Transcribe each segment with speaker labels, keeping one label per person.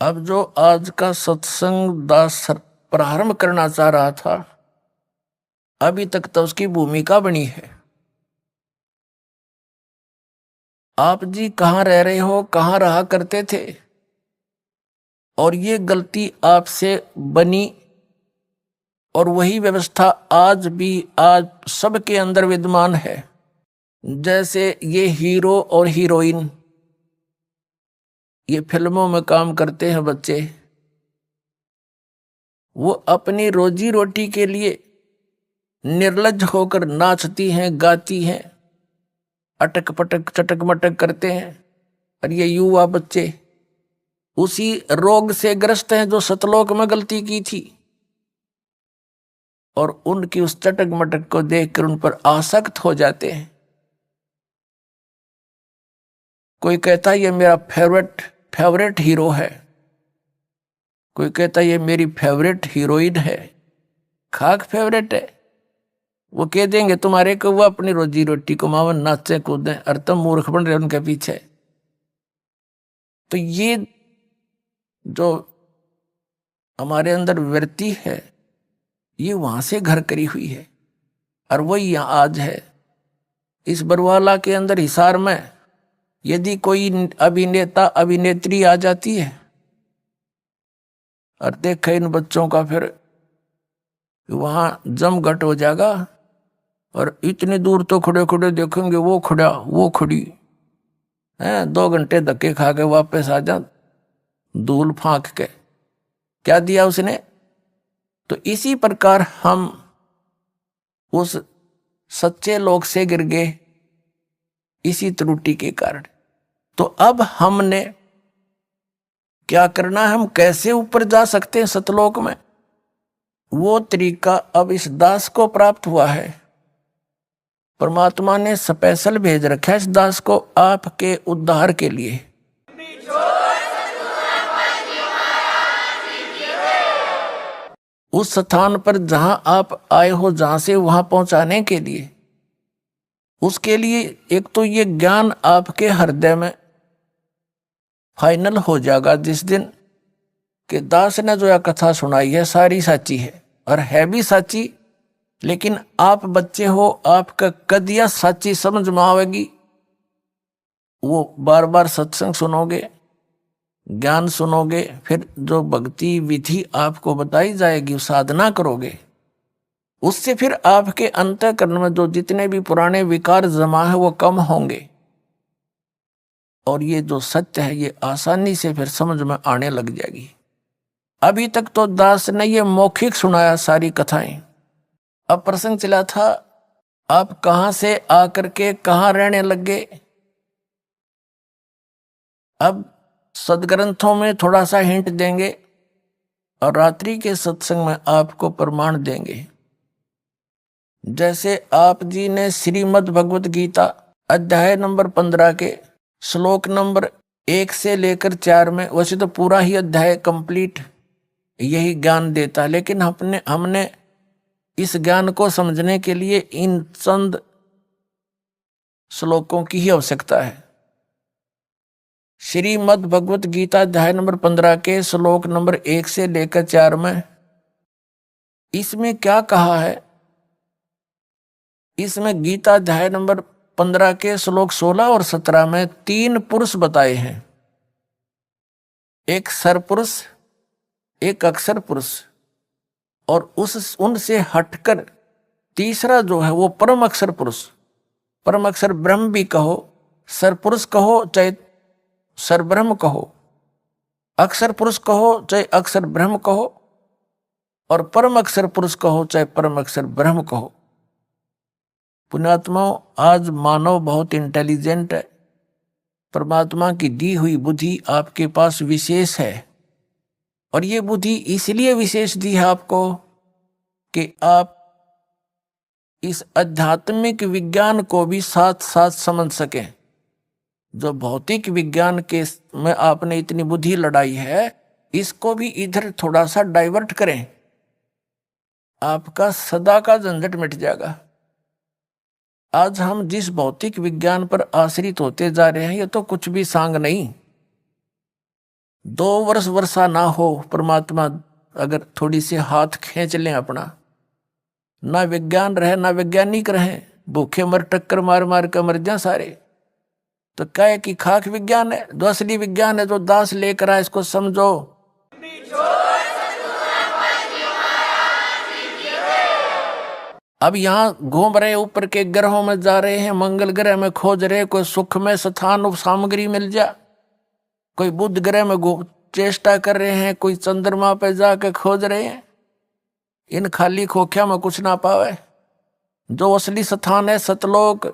Speaker 1: अब जो आज का सत्संग दास प्रारंभ करना चाह रहा था, अभी तक तो उसकी भूमिका बनी है। आप जी कहाँ रह रहे हो, कहाँ रहा करते थे, और ये गलती आपसे बनी, और वही व्यवस्था आज सबके अंदर विद्यमान है। जैसे ये हीरो और हीरोइन, ये फिल्मों में काम करते हैं बच्चे, वो अपनी रोजी रोटी के लिए निर्लज होकर नाचती हैं, गाती हैं, अटक पटक चटक मटक करते हैं। और ये युवा बच्चे उसी रोग से ग्रस्त हैं जो सतलोक में गलती की थी, और उनकी उस चटक मटक को देखकर उन पर आसक्त हो जाते हैं। कोई कहता है ये मेरा फेवरेट हीरो है, कोई कहता है ये मेरी फेवरेट हीरोइन है। खाक फेवरेट है, वो कह देंगे तुम्हारे को वो अपनी रोजी रोटी कमावन, नाचे कूदें, और तुम मूर्ख बन रहे उनके पीछे। तो ये जो हमारे अंदर वृत्ति है, ये वहां से घर करी हुई है, और वही यहाँ आज है। इस बरवाला के अंदर हिसार में यदि कोई अभिनेता अभिनेत्री आ जाती है और देखे इन बच्चों का, फिर वहां जमघट हो जाएगा। और इतनी दूर तो खड़े खड़े देखेंगे, वो खड़ा वो खड़ी है, 2 घंटे धक्के खा के वापस आ जा, धूल फांक के, क्या दिया उसने। तो इसी प्रकार हम उस सच्चे लोक से गिर गए, इसी त्रुटि के कारण। तो अब हमने क्या करना है, हम कैसे ऊपर जा सकते हैं सतलोक में, वो तरीका अब इस दास को प्राप्त हुआ है। परमात्मा ने स्पेशल भेज रखा है इस दास को आपके उद्धार के लिए। उस स्थान पर जहां आप आए हो, जहां से वहां पहुंचाने के लिए, उसके लिए एक तो ये ज्ञान आपके हृदय में फाइनल हो जाएगा जिस दिन कि दास ने जो यह कथा सुनाई है सारी साची है, और है भी साची। लेकिन आप बच्चे हो, आपका कद यह साची समझ में आवेगी, वो बार बार सत्संग सुनोगे, ज्ञान सुनोगे, फिर जो भक्ति विधि आपको बताई जाएगी साधना करोगे, उससे फिर आपके अंतःकरण में जो जितने भी पुराने विकार जमा है वो कम होंगे, और ये जो सत्य है ये आसानी से फिर समझ में आने लग जाएगी। अभी तक तो दास ने ये मौखिक सुनाया सारी कथाएं। अब प्रसंग चला था, आप कहां से आकर के कहां रहने लग गए। अब सदग्रंथों में थोड़ा सा हिंट देंगे, और रात्रि के सत्संग में आपको प्रमाण देंगे। जैसे आप जी ने श्रीमद् भगवत गीता अध्याय नंबर 15 के श्लोक नंबर 1 से लेकर 4 में, वैसे तो पूरा ही अध्याय कंप्लीट यही ज्ञान देता है, लेकिन हमने इस ज्ञान को समझने के लिए इन चंद श्लोकों की ही आवश्यकता है। श्रीमद् भगवत गीता अध्याय नंबर 15 के श्लोक नंबर 1 से लेकर 4 में इसमें क्या कहा है। इसमें गीता अध्याय नंबर 15 के श्लोक 16 और 17 में 3 पुरुष बताए हैं, एक सरपुरुष, एक अक्षर पुरुष, और उनसे हटकर तीसरा जो है वो परम अक्षर पुरुष। परम अक्षर ब्रह्म भी कहो, सरपुरुष कहो चाहे सरब्रह्म कहो, अक्षर पुरुष कहो चाहे अक्षर ब्रह्म कहो, और परम अक्षर पुरुष कहो चाहे परम अक्षर ब्रह्म कहो। पुण्यात्माओं, आज मानव बहुत इंटेलिजेंट है, परमात्मा की दी हुई बुद्धि आपके पास विशेष है, और ये बुद्धि इसलिए विशेष दी है आपको कि आप इस आध्यात्मिक विज्ञान को भी साथ साथ समझ सकें। जो भौतिक विज्ञान के में आपने इतनी बुद्धि लड़ाई है, इसको भी इधर थोड़ा सा डाइवर्ट करें, आपका सदा का झंझट मिट जाएगा। आज हम जिस भौतिक विज्ञान पर आश्रित होते जा रहे हैं, ये तो कुछ भी सांग नहीं। 2 वर्ष वर्षा ना हो, परमात्मा अगर थोड़ी सी हाथ खींच लें अपना, ना विज्ञान रहे ना वैज्ञानिक रहे, भूखे मर टक्कर मार मार कर मर जा सारे, तो क्या है कि खाक विज्ञान है। जो असली विज्ञान है जो दास लेकर आए, इसको समझो। अब यहाँ घूम रहे, ऊपर के ग्रहों में जा रहे हैं, मंगल ग्रह में खोज रहे कोई सुख में स्थान सामग्री मिल जा, कोई बुध ग्रह में चेष्टा कर रहे हैं, कोई चंद्रमा पे जाकर खोज रहे हैं। इन खाली खोखिया में कुछ ना पावे। जो असली स्थान है सतलोक,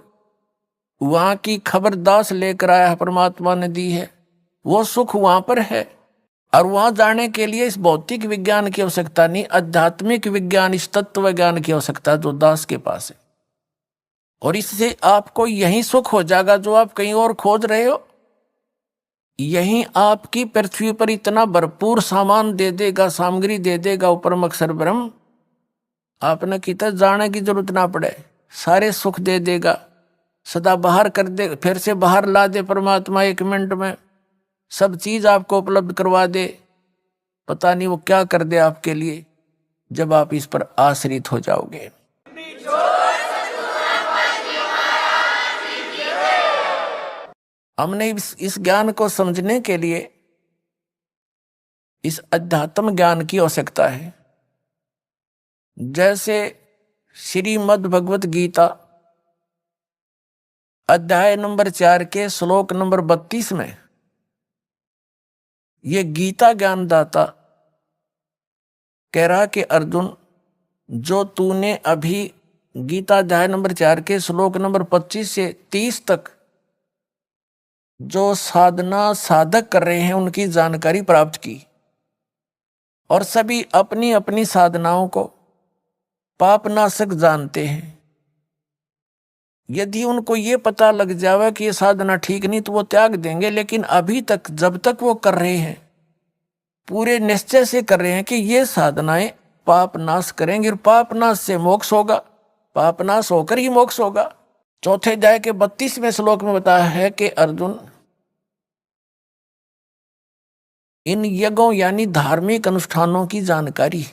Speaker 1: वहां की खबर दास लेकर आया है, परमात्मा ने दी है, वो सुख वहां पर है। और वहां जाने के लिए इस भौतिक विज्ञान की आवश्यकता नहीं, आध्यात्मिक विज्ञान, इस तत्व ज्ञान की आवश्यकता जो दास के पास है। और इससे आपको यही सुख हो जाएगा जो आप कहीं और खोज रहे हो। यही आपकी पृथ्वी पर इतना भरपूर सामान दे देगा, सामग्री दे देगा, ऊपर अक्षर ब्रह्म, आपने कितना जाने की जरूरत ना पड़े, सारे सुख दे देगा, सदा बाहर कर दे, फिर से बाहर ला दे परमात्मा 1 मिनट में, सब चीज आपको उपलब्ध करवा दे। पता नहीं वो क्या कर दे आपके लिए जब आप इस पर आश्रित हो जाओगे। हमने इस ज्ञान को समझने के लिए इस अध्यात्म ज्ञान की आवश्यकता है। जैसे श्रीमद् भगवत गीता अध्याय नंबर 4 के श्लोक नंबर 32 में ये गीता ज्ञानदाता कह रहा कि अर्जुन, जो तूने अभी गीता अध्याय नंबर 4 के श्लोक नंबर 25 से 30 तक जो साधना साधक कर रहे हैं उनकी जानकारी प्राप्त की, और सभी अपनी अपनी साधनाओं को पापनाशक जानते हैं। यदि उनको ये पता लग जावे कि ये साधना ठीक नहीं तो वो त्याग देंगे, लेकिन अभी तक जब तक वो कर रहे हैं पूरे निश्चय से कर रहे हैं कि ये साधनाएं पाप नाश करेंगे और पाप नाश से मोक्ष होगा, पाप नाश होकर ही मोक्ष होगा। चौथे अध्याय के 32वें श्लोक में बताया है कि अर्जुन, इन यज्ञों यानी धार्मिक अनुष्ठानों की जानकारी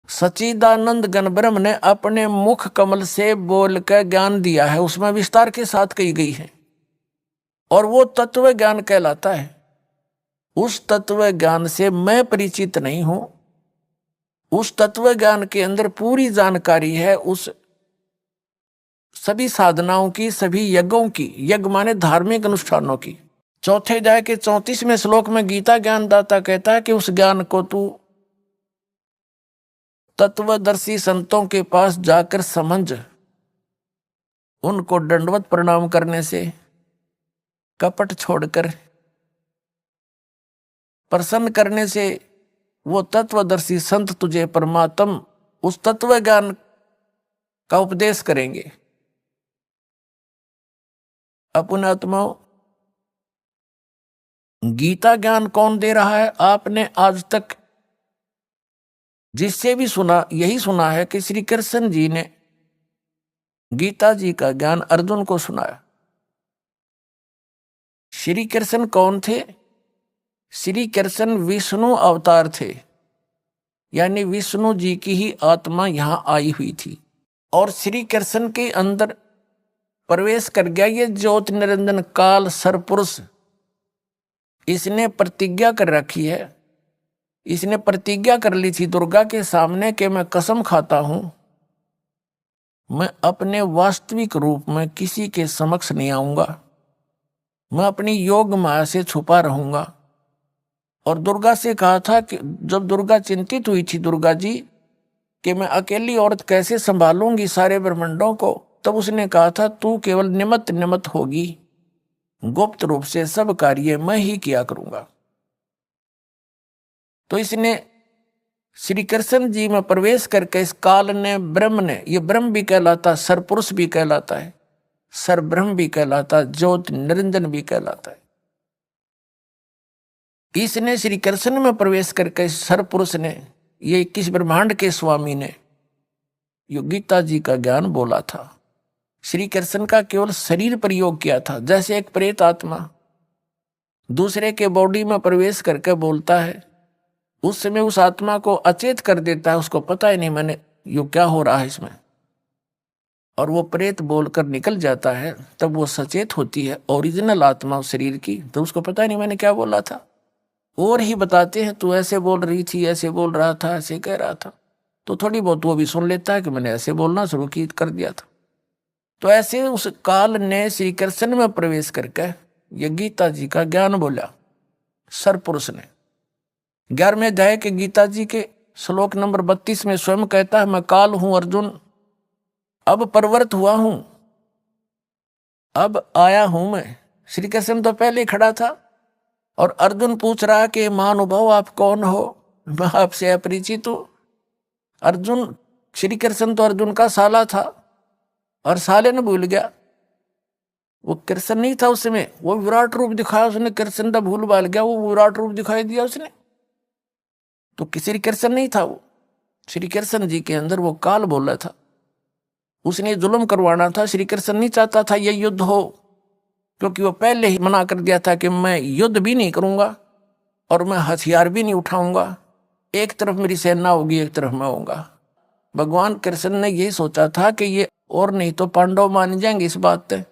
Speaker 1: सच्चिदानंद गण ब्रह्म ने अपने मुख कमल से बोलकर ज्ञान दिया है, उसमें विस्तार के साथ कही गई है, और वो तत्व ज्ञान कहलाता है। उस तत्व ज्ञान से मैं परिचित नहीं हूं, उस तत्व ज्ञान के अंदर पूरी जानकारी है उस सभी साधनाओं की, सभी यज्ञों की, यज्ञ माने धार्मिक अनुष्ठानों की। चौथे अध्याय के 34वें श्लोक में गीता ज्ञानदाता कहता है कि उस ज्ञान को तू तत्वदर्शी संतों के पास जाकर समझ, उनको दंडवत प्रणाम करने से, कपट छोड़कर प्रसन्न करने से वो तत्वदर्शी संत तुझे परमात्म उस तत्व ज्ञान का उपदेश करेंगे। अपने आत्माओं, गीता ज्ञान कौन दे रहा है? आपने आज तक जिससे भी सुना यही सुना है कि श्री कृष्ण जी ने गीता जी का ज्ञान अर्जुन को सुनाया। श्री कृष्ण कौन थे? श्री कृष्ण विष्णु अवतार थे, यानी विष्णु जी की ही आत्मा यहां आई हुई थी, और श्री कृष्ण के अंदर प्रवेश कर गया ये ज्योति निरंजन काल सरपुरुष। इसने प्रतिज्ञा कर रखी है, इसने प्रतिज्ञा कर ली थी दुर्गा के सामने कि मैं कसम खाता हूं मैं अपने वास्तविक रूप में किसी के समक्ष नहीं आऊंगा, मैं अपनी योग माया से छुपा रहूंगा। और दुर्गा से कहा था कि जब दुर्गा चिंतित हुई थी दुर्गा जी कि मैं अकेली औरत कैसे संभालूंगी सारे ब्रह्मांडों को, तब उसने कहा था तू केवल निमित्त निमित्त होगी, गुप्त रूप से सब कार्य मैं ही किया करूंगा। तो इसने श्री कृष्ण जी में प्रवेश करके इस काल ने, ब्रह्म ने, ये ब्रह्म भी कहलाता, सरपुरुष भी कहलाता है, सर ब्रह्म भी कहलाता, ज्योति निरंजन भी कहलाता है। इसने श्री कृष्ण में प्रवेश करके सरपुरुष ने, ये 21 ब्रह्मांड के स्वामी ने यो गीता जी का ज्ञान बोला था। श्री कृष्ण का केवल शरीर पर योग किया था, जैसे एक प्रेत आत्मा दूसरे के बॉडी में प्रवेश करके बोलता है, उस समय उस आत्मा को अचेत कर देता है, उसको पता ही नहीं मैंने यो क्या हो रहा है इसमें, और वो प्रेत बोलकर निकल जाता है। तब वो सचेत होती है ओरिजिनल आत्मा उस शरीर की, तो उसको पता ही नहीं मैंने क्या बोला था। और ही बताते हैं तू ऐसे बोल रही थी, ऐसे बोल रहा था, ऐसे कह रहा था, तो थोड़ी बहुत वो भी सुन लेता है कि मैंने ऐसे बोलना शुरू कर दिया था। तो ऐसे उस काल ने श्री कृष्ण में प्रवेश करके ये गीता जी का ज्ञान बोला। सरपुरुष ने 11वें अध्याय के गीता जी के श्लोक नंबर 32 में स्वयं कहता है, मैं काल हूं अर्जुन, अब परवर्त हुआ हूं, अब आया हूं मैं। श्री कृष्ण तो पहले खड़ा था और अर्जुन पूछ रहा कि महानुभाव आप कौन हो, मैं आपसे अपरिचित हूं। अर्जुन, श्री कृष्ण तो अर्जुन का साला था और साले ने भूल गया, वो कृष्ण नहीं था उस समय, वो विराट रूप दिखाया उसने, कृष्ण तो भूल भाल गया, वो विराट रूप दिखाई दिया उसने, तो श्री कृष्ण नहीं था वो। श्री कृष्ण जी के अंदर वो काल बोला था, उसने जुल्म करवाना था। श्री कृष्ण नहीं चाहता था ये युद्ध हो, क्योंकि वो पहले ही मना कर दिया था कि मैं युद्ध भी नहीं करूंगा और मैं हथियार भी नहीं उठाऊंगा, एक तरफ मेरी सेना होगी, एक तरफ मैं होऊंगा। भगवान कृष्ण ने यही सोचा था कि ये और नहीं तो पांडव मान जाएंगे इस बात पे,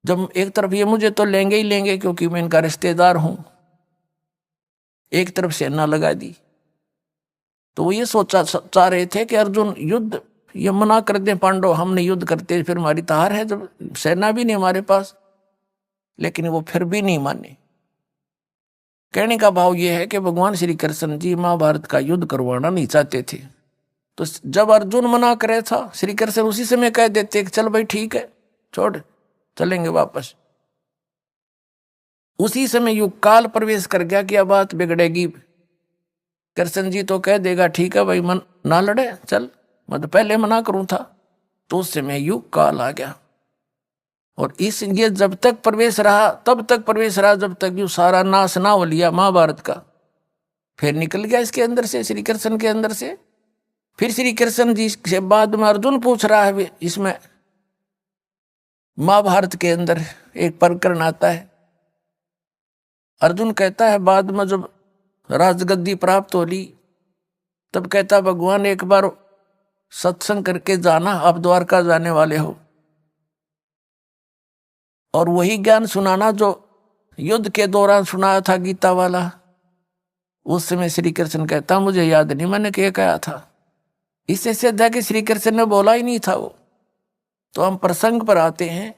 Speaker 1: जब एक तरफ ये मुझे तो लेंगे ही लेंगे क्योंकि मैं इनका रिश्तेदार हूं। एक तरफ सेना लगा दी, तो वो ये सोचा चाह रहे थे कि अर्जुन युद्ध ये मना कर दें पांडव, हमने युद्ध करते फिर हमारी तो हार है, जब सेना भी नहीं हमारे पास। लेकिन वो फिर भी नहीं माने। कहने का भाव ये है कि भगवान श्री कृष्ण जी महाभारत का युद्ध करवाना नहीं चाहते थे, तो जब अर्जुन मना करे था श्री कृष्ण उसी समय कह देते कि चल भाई ठीक है, छोड़ चलेंगे वापस। उसी समय युग काल प्रवेश कर गया कि अब बात बिगड़ेगी। कृष्ण जी तो कह देगा ठीक है भाई, मन ना लड़े चल, मैं तो पहले मना करूं था, तो उस समय युग काल आ गया। और इस ये जब तक प्रवेश रहा तब तक प्रवेश रहा जब तक यू सारा नाश ना हो लिया महाभारत का, फिर निकल गया इसके अंदर से, श्री कृष्ण के अंदर से। फिर श्री कृष्ण जी से बाद में अर्जुन पूछ रहा है, इसमें महाभारत के अंदर एक प्रकरण आता है। अर्जुन कहता है बाद में जब राजगद्दी प्राप्त हो ली, तब कहता भगवान एक बार सत्संग करके जाना, आप द्वारका जाने वाले हो, और वही ज्ञान सुनाना जो युद्ध के दौरान सुनाया था गीता वाला। उस समय श्री कृष्ण कहता मुझे याद नहीं मैंने क्या कहा था। इससे सिद्ध है कि श्री कृष्ण ने बोला ही नहीं था वो। तो हम प्रसंग पर आते हैं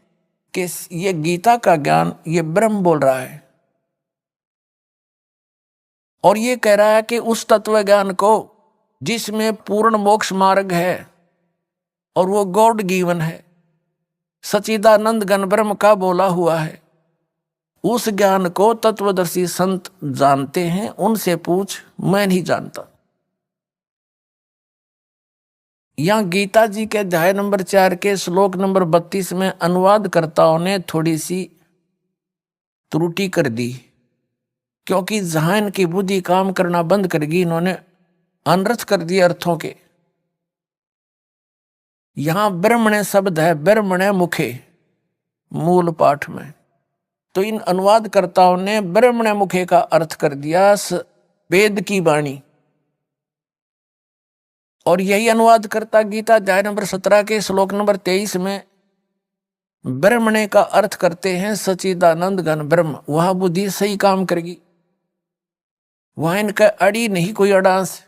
Speaker 1: कि ये गीता का ज्ञान ये ब्रह्म बोल रहा है, और ये कह रहा है कि उस तत्व ज्ञान को जिसमें पूर्ण मोक्ष मार्ग है और वो गॉड गिवन है, सच्चिदानंद घन ब्रह्म का बोला हुआ है, उस ज्ञान को तत्वदर्शी संत जानते हैं, उनसे पूछ, मैं नहीं जानता। यहां गीता जी के अध्याय नंबर 4 के श्लोक नंबर 32 में अनुवादकर्ताओं ने थोड़ी सी त्रुटि कर दी, क्योंकि जहां इनकी बुद्धि काम करना बंद कर गई, इन्होंने अनर्थ कर दिए अर्थों के। यहां ब्रह्मणे शब्द है, ब्रह्मणे मुखे मूल पाठ में, तो इन अनुवादकर्ताओं ने ब्रह्मणे मुखे का अर्थ कर दिया वेद की वाणी। और यही अनुवादकर्ता गीता अध्याय नंबर 17 के श्लोक नंबर 23 में ब्रह्मणे का अर्थ करते हैं सच्चिदानंद घन ब्रह्म। वहां बुद्धि सही काम करेगी, वहां इनका अड़ी नहीं कोई अडांस।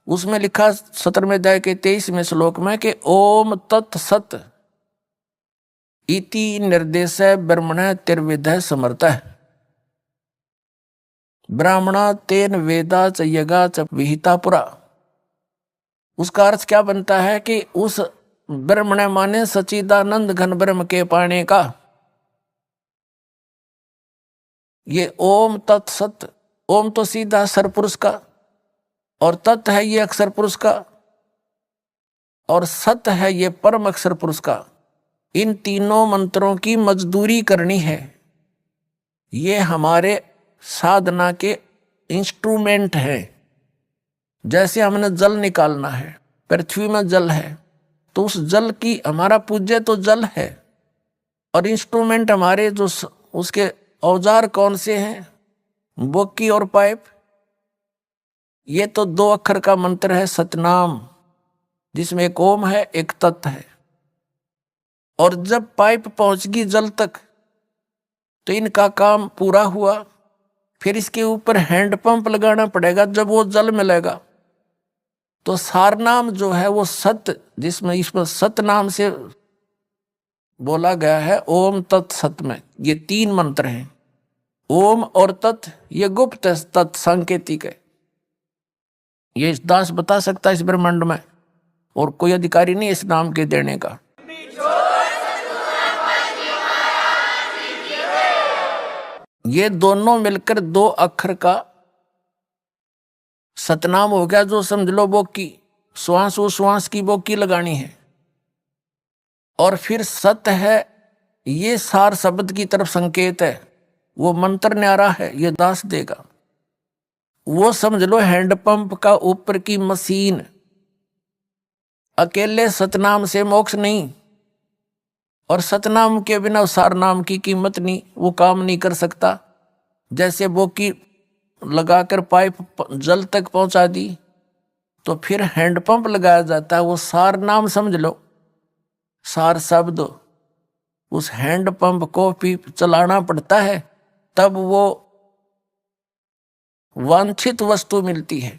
Speaker 1: उसमें लिखा 17वें अध्याय के 23वें श्लोक में कि ओम तत् सत इति निर्देश ब्रह्मण तिर्विद समर्थ ब्राह्मणा तेन वेदा च यगा च विहिता पुरा। उसका अर्थ क्या बनता है कि उस ब्रह्मण माने सच्चिदानंद घन ब्रह्म के पाने का। ये ओम तत्सत, ओम तो सीधा सरपुरुष का, और तत् है ये अक्षर पुरुष का, और सत है ये परम अक्षर पुरुष का। इन तीनों मंत्रों की मजदूरी करनी है। ये हमारे साधना के इंस्ट्रूमेंट हैं। जैसे हमने जल निकालना है, पृथ्वी में जल है, तो उस जल की हमारा पूज्य तो जल है, और इंस्ट्रूमेंट हमारे जो उसके औजार कौन से हैं? बोकी और पाइप। ये तो 2 अक्षर का मंत्र है सतनाम, जिसमें एक ओम है एक तत् है। और जब पाइप पहुंचगी जल तक तो इनका काम पूरा हुआ। फिर इसके ऊपर हैंडपंप लगाना पड़ेगा। जब वो जल मिलेगा तो सारनाम जो है वो सत, जिसमें इसमें सत नाम से बोला गया है ओम तत् सत में, ये 3 मंत्र हैं। ओम और तत् ये गुप्त है, तत् सांकेतिक है। ये दास बता सकता है इस ब्रह्मांड में, और कोई अधिकारी नहीं इस नाम के देने का। ये दोनों मिलकर 2 अक्षर का सतनाम हो गया। जो समझ लो बोकी, श्वास श्वास की बोकी लगानी है। और फिर सत है, ये सार शब्द की तरफ संकेत है। वो मंत्र न्यारा है, ये दास देगा। वो समझ लो हैंडपंप का ऊपर की मशीन। अकेले सतनाम से मोक्ष नहीं, और सतनाम के बिना सार नाम की कीमत नहीं, वो काम नहीं कर सकता। जैसे बोकी लगाकर पाइप जल तक पहुंचा दी तो फिर हैंडपंप लगाया जाता है। वो सार नाम समझ लो, सार शब्द। उस हैंडपंप को भी चलाना पड़ता है, तब वो वांछित वस्तु मिलती है।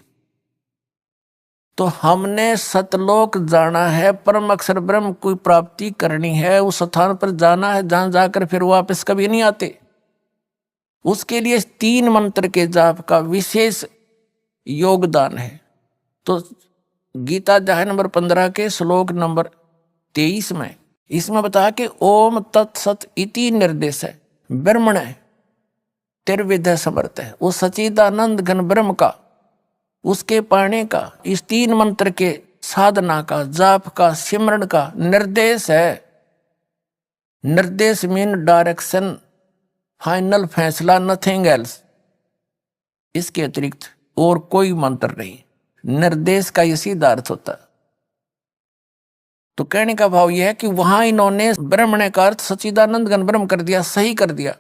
Speaker 1: तो हमने सतलोक जाना है, परम अक्षर ब्रह्म की प्राप्ति करनी है, उस स्थान पर जाना है जहां जाकर फिर वापस कभी नहीं आते। उसके लिए 3 मंत्र के जाप का विशेष योगदान है। तो गीता अध्याय नंबर 15 के श्लोक नंबर 23 में इसमें बताया कि ओम तत्सत इति निर्देश है। ब्रह्मण त्रिविध समर्थ है, वो सचिदानंद घन ब्रह्म का, उसके पाने का, इस 3 मंत्र के साधना का, जाप का, सिमरण का निर्देश है। निर्देश मीन डायरेक्शन, फाइनल फैसला, नथिंग एल्स। इसके अतिरिक्त और कोई मंत्र नहीं। निर्देश का ये सीधा अर्थ होता है। तो कहने का भाव यह है कि वहां इन्होंने ब्रह्मण्य का अर्थ सच्चिदानंद घन ब्रह्म कर दिया, सही कर दिया।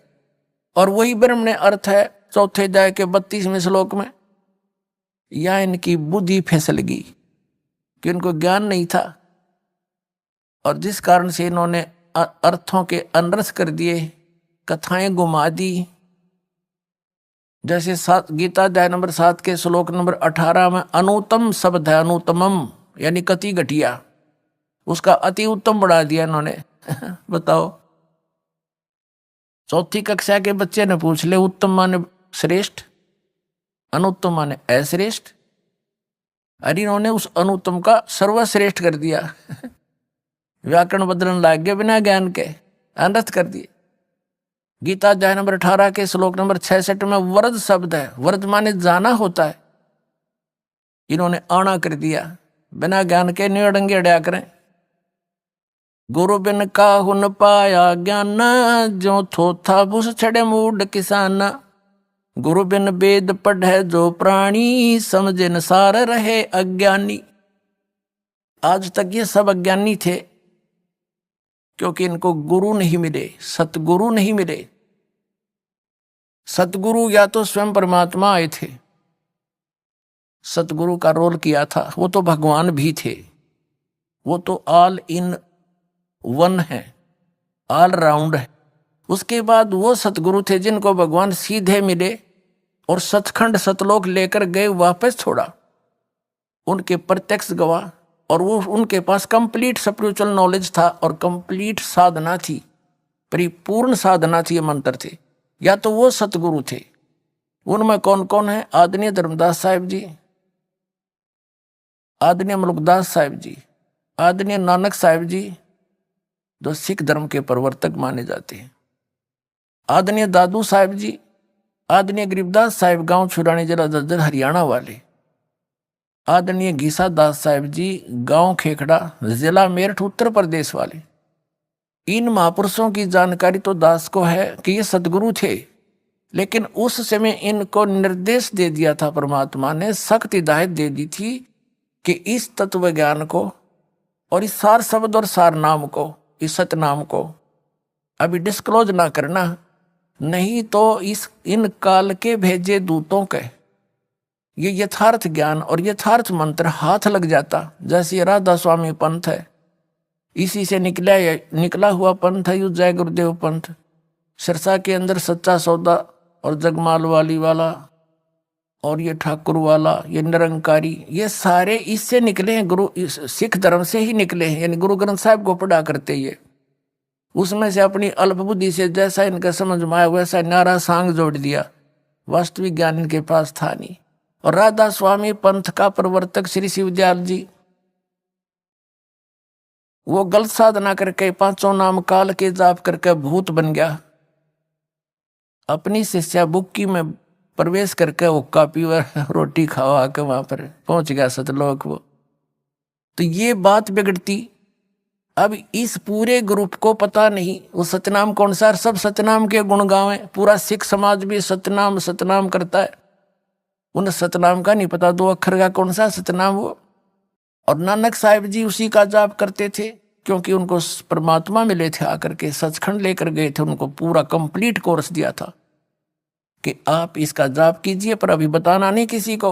Speaker 1: और वही ब्रह्मण्य अर्थ है 4थे अध्याय के 32वें श्लोक में। या इनकी बुद्धि फिसल गई कि इनको ज्ञान नहीं था, और जिस कारण से इन्होंने अर्थों के अनर्थ कर दिए, कथाएं घुमा दी। जैसे गीता अध्याय नंबर 7 के श्लोक नंबर 18 में अनुत्तम शब्द है, अनुत्तमम यानी कति घटिया, उसका अति उत्तम बढ़ा दिया इन्होंने। बताओ, 4ठी कक्षा के बच्चे ने पूछ ले, उत्तम माने श्रेष्ठ, अनुत्तम माने अश्रेष्ठ। अरे इन्होंने उस अनुत्तम का सर्वश्रेष्ठ कर दिया। व्याकरण बदलने लग गए बिना ज्ञान के, अनर्थ कर दिए। गीता अध्याय नंबर 18 के श्लोक नंबर 66 में वरद शब्द है, वरद माने जाना होता है, इन्होंने आना कर दिया। बिना ज्ञान के निड़ंगे अड़या करें। गुरु बिन काहु न पाया ज्ञान, जो थोथा बुस छड़े मूड किसान। गुरु बिन वेद पढ़े जो प्राणी, समझे न सार रहे अज्ञानी। आज तक ये सब अज्ञानी थे, क्योंकि इनको गुरु नहीं मिले, सतगुरु नहीं मिले। सतगुरु या तो स्वयं परमात्मा आए थे, सतगुरु का रोल किया था, वो तो भगवान भी थे। वो तो ऑल इन वन है, ऑल राउंड है। उसके बाद वो सतगुरु थे जिनको भगवान सीधे मिले और सचखंड सतलोक लेकर गए, वापस छोड़ा। उनके प्रत्यक्ष गवाह, और वो उनके पास कंप्लीट स्पिरिचुअल नॉलेज था और कंप्लीट साधना थी, परिपूर्ण साधना थी, ये मंत्र थे। या तो वो सतगुरु थे। उनमें कौन कौन है? आदरणीय धर्मदास साहिब जी, आदरणीय मलुकदास साहिब जी, आदरणीय नानक साहिब जी, जो सिख धर्म के प्रवर्तक माने जाते हैं, आदरणीय दादू साहिब जी, आदरणीय गरीबदास साहिब, गांव छुरानी जिला जज्जर हरियाणा वाले, आदरणीय घीसा दास साहिब जी, गांव खेखड़ा जिला मेरठ उत्तर प्रदेश वाले। इन महापुरुषों की जानकारी तो दास को है कि ये सदगुरु थे, लेकिन उस समय इनको निर्देश दे दिया था परमात्मा ने, सख्त हिदायत दे दी थी कि इस तत्व ज्ञान को और इस सार शब्द और सार नाम को, इस सतनाम को अभी डिस्क्लोज ना करना। नहीं तो इस इन काल के भेजे दूतों के ये यथार्थ ज्ञान और यथार्थ मंत्र हाथ लग जाता। जैसे राधा स्वामी पंथ है, इसी से निकला हुआ पंथ है, यू जय गुरुदेव पंथ। सिरसा के अंदर सच्चा सौदा और जगमाल वाली वाला और ये ठाकुर वाला, ये निरंकारी, ये सारे इससे निकले हैं, गुरु सिख धर्म से ही निकले हैं। यानी गुरु ग्रंथ साहिब को पढ़ा करते ये, उसमें से अपनी अल्प बुद्धि से जैसा इनका समझ में आया वैसा नारा सांग जोड़ दिया। वास्तविक ज्ञान इनके पास था नहीं। और राधा स्वामी पंथ का प्रवर्तक श्री शिवदयाल जी, वो गलत साधना करके पांचों नाम काल के जाप करके भूत बन गया। अपनी शिष्या बुक्की में प्रवेश करके हुक्का पीवा रोटी खावा के वहां पर पहुंच गया सतलोक वो। तो ये बात बिगड़ती। अब इस पूरे ग्रुप को पता नहीं वो सतनाम कौन सा, सब सतनाम के गुण गावे, पूरा सिख समाज भी सतनाम सतनाम करता है। उन सतनाम का नहीं पता दो अक्षर का कौन सा सतनाम वो। और नानक साहिब जी उसी का जाप करते थे, क्योंकि उनको परमात्मा मिले थे, आकर के सचखंड लेकर गए थे, उनको पूरा कंप्लीट कोर्स दिया था कि आप इसका जाप कीजिए, पर अभी बताना नहीं किसी को।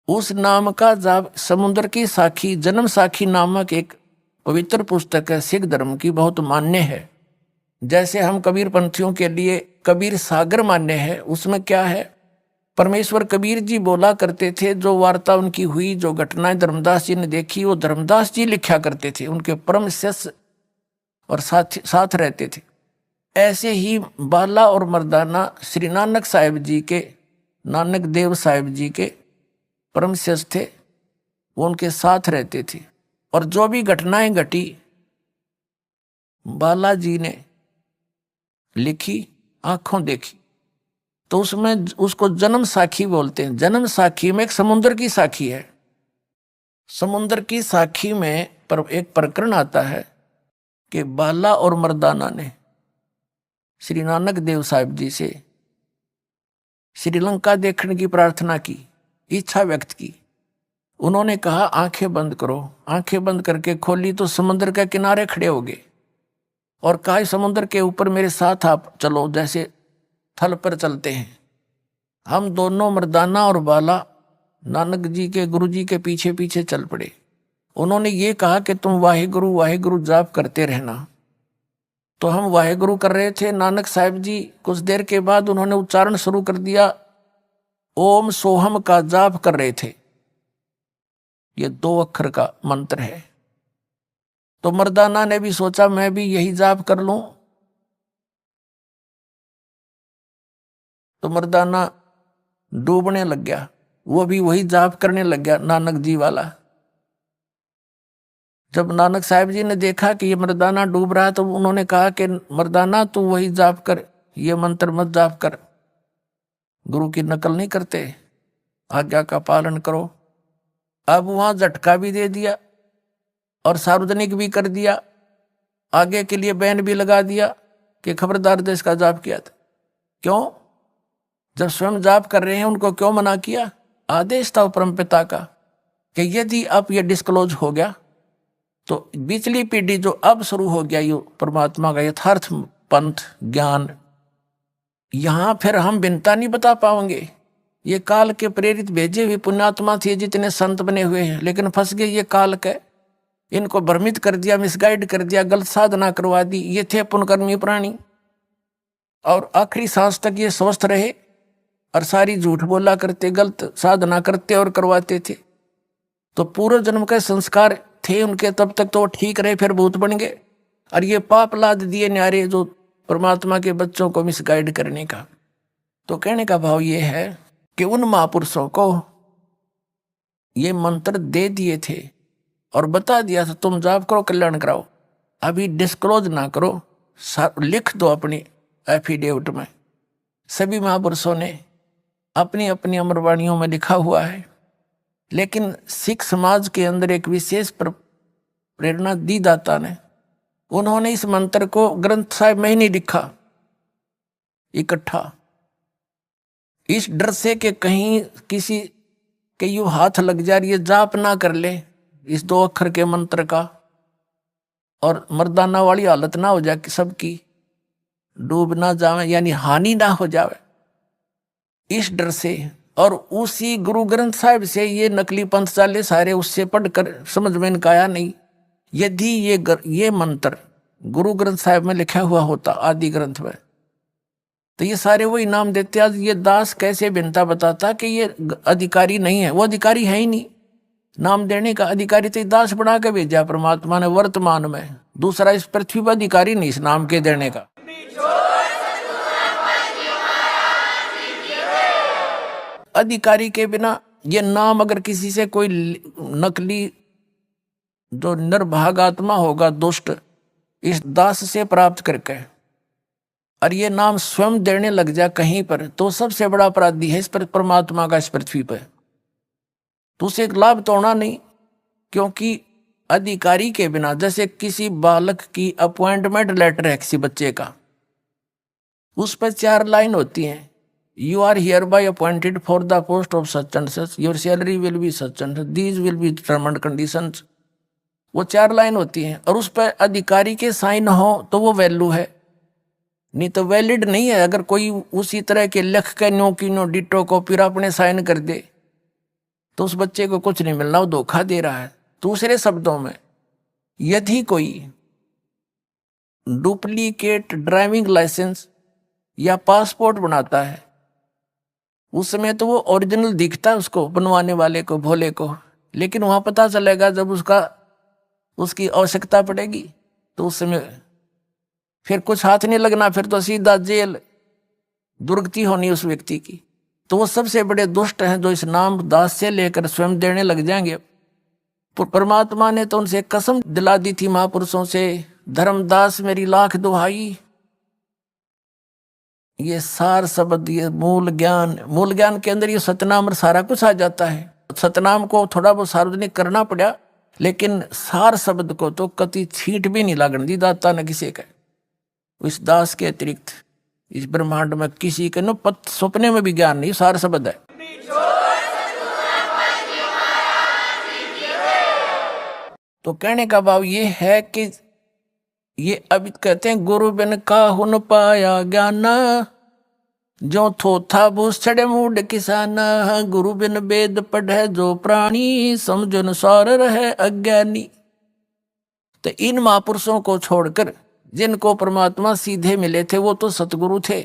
Speaker 1: उस नाम का जाप समुद्र की साखी, जन्म साखी नामक एक पवित्र पुस्तक है, सिख धर्म की, बहुत मान्य है। जैसे हम कबीर पंथियों के लिए कबीर सागर मान्य है, उसमें क्या है, परमेश्वर कबीर जी बोला करते थे, जो वार्ता उनकी हुई, जो घटनाएं धर्मदास जी ने देखी, वो धर्मदास जी लिखा करते थे, उनके परम शिष्य और साथ रहते थे। ऐसे ही बाला और मर्दाना श्री नानक साहिब जी के, नानक देव साहिब जी के परम शिष्य थे, वो उनके साथ रहते थे। और जो भी घटनाएं घटी बाला जी ने लिखी, आंखों देखी, तो उसमें उसको जन्म साखी बोलते हैं। जन्म साखी में एक समुद्र की साखी है। समुद्र की साखी में एक प्रकरण आता है कि बाला और मर्दाना ने श्री नानक देव साहिब जी से श्रीलंका देखने की प्रार्थना की, इच्छा व्यक्त की। उन्होंने कहा आंखें बंद करो। आंखें बंद करके खोली तो समुद्र के किनारे खड़े हो गए और कहा समुद्र के ऊपर मेरे साथ आप चलो, जैसे थल पर चलते हैं। हम दोनों मर्दाना और बाला नानक जी के गुरु जी के पीछे पीछे चल पड़े। उन्होंने ये कहा कि तुम वाहिगुरु वाहिगुरु जाप करते रहना। तो हम वाहिगुरु कर रहे थे। नानक साहिब जी कुछ देर के बाद उन्होंने उच्चारण शुरू कर दिया, ओम सोहम का जाप कर रहे थे। ये 2 अक्षर का मंत्र है। तो मर्दाना ने भी सोचा मैं भी यही जाप कर लूं। तो मर्दाना डूबने लग गया, वो भी वही जाप करने लग गया नानक जी वाला। जब नानक साहिब जी ने देखा कि ये मर्दाना डूब रहा है, तो उन्होंने कहा कि मर्दाना तू वही जाप कर, ये मंत्र मत जाप कर, गुरु की नकल नहीं करते, आज्ञा का पालन करो। अब वहां झटका भी दे दिया और सार्वजनिक भी कर दिया, आगे के लिए बैन भी लगा दिया कि खबरदार देश का जाप किया था। क्यों? जब स्वयं जाप कर रहे हैं उनको क्यों मना किया? आदेश था परमपिता का कि यदि अब ये डिस्क्लोज हो गया तो पिछली पीढ़ी जो अब शुरू हो गया ये परमात्मा का यथार्थ पंथ ज्ञान, यहां फिर हम बिनता नहीं बता पाएंगे। ये काल के प्रेरित भेजे हुए पुण्यात्मा थे, जितने संत बने हुए हैं, लेकिन फंस गए ये काल के। इनको भ्रमित कर दिया, मिसगाइड कर दिया, गलत साधना करवा दी। ये थे पुण्यकर्मी प्राणी और आखिरी सांस तक ये स्वस्थ रहे और सारी झूठ बोला करते, गलत साधना करते और करवाते थे। तो पूर्व जन्म के संस्कार थे उनके, तब तक तो ठीक रहे, फिर भूत बन गए। और ये पाप लाद दिए न्यारे जो परमात्मा के बच्चों को मिसगाइड करने का। तो कहने का भाव ये है कि उन महापुरुषों को ये मंत्र दे दिए थे और बता दिया था तुम जाप करो, कल्याण कराओ, अभी डिस्क्लोज ना करो, लिख दो अपनी एफिडेविट में। सभी महापुरुषों ने अपनी अपनी अमरवाणियों में लिखा हुआ है। लेकिन सिख समाज के अंदर एक विशेष प्रेरणा दी दाता ने, उन्होंने इस मंत्र को ग्रंथ साहिब में ही नहीं लिखा इकट्ठा, इस डर से कि कहीं किसी के यूं हाथ लग जाए, ये जाप ना कर ले इस 2 अक्षर के मंत्र का और मर्दाना वाली हालत ना हो जाए सबकी। डूब ना जावे यानी हानि ना हो जावे, इस डर से। और उसी गुरु ग्रंथ साहिब से ये नकली पंथ चाले सारे उससे पढ़कर समझ में इनका आया नहीं। यदि ये मंत्र गुरु ग्रंथ साहिब में लिखा हुआ होता आदि ग्रंथ में, तो ये सारे वो इनाम देते। आज ये दास कैसे बिनता बताता कि ये अधिकारी नहीं है, वो अधिकारी है ही नहीं। नाम देने का अधिकारी तो दास बना के भेजा परमात्मा ने वर्तमान में, दूसरा इस पृथ्वी पर अधिकारी नहीं इस नाम के देने का। अधिकारी के बिना ये नाम अगर किसी से कोई नकली जो निर्भाग आत्मा होगा दुष्ट इस दास से प्राप्त करके और ये नाम स्वयं देने लग जाए कहीं पर, तो सबसे बड़ा अपराधी है इस पर परमात्मा का इस पृथ्वी पर। तो उसे एक लाभ तो होना नहीं, क्योंकि अधिकारी के बिना, जैसे किसी बालक की अपॉइंटमेंट लेटर है किसी बच्चे का, उस पर 4 लाइन होती हैं। You are hereby appointed for the post of such and such, your salary will be such and these will be term and conditions. वो 4 लाइन होती हैं और उस पर अधिकारी के साइन हो तो वो वैल्यू है, नहीं तो वैलिड नहीं है। अगर कोई उसी तरह के लिख के नो की नो डिटो को फिर अपने साइन कर दे तो उस बच्चे को कुछ नहीं मिलना, वो धोखा दे रहा है। दूसरे शब्दों में, यदि कोई डुप्लीकेट ड्राइविंग लाइसेंस या पासपोर्ट बनाता है, उसमें तो वो ओरिजिनल दिखता है उसको बनवाने वाले को, भोले को, लेकिन वहां पता चलेगा जब उसकी आवश्यकता पड़ेगी तो उस समय फिर कुछ हाथ नहीं लगना, फिर तो सीधा जेल, दुर्गति होनी उस व्यक्ति की। तो वो सबसे बड़े दुष्ट हैं जो इस नाम दास से लेकर स्वयं देने लग जाएंगे। परमात्मा ने तो उनसे कसम दिला दी थी महापुरुषों से, धर्मदास मेरी लाख दुहाई। ये सार शब्द, ये मूल ज्ञान के अंदर ये सतनाम और सारा कुछ आ जाता है। सतनाम को थोड़ा बहुत सार्वजनिक करना पड़ा, लेकिन सार शब्द को तो कति छींट भी नहीं लागण दी दाता ने किसी का। इस दास के अतिरिक्त इस ब्रह्मांड में किसी के न सपने में भी ज्ञान नहीं, सार शब्द है। तो कहने का भाव ये है कि ये अभी कहते हैं गुरु बिन काहुन पाया ज्ञान, जो थोथा भूस छड़े मूड किसाना, गुरु बिन वेद पढ़े जो प्राणी, समझन सार रहे अज्ञानी। तो इन महापुरुषों को छोड़कर जिनको परमात्मा सीधे मिले थे वो तो सतगुरु थे,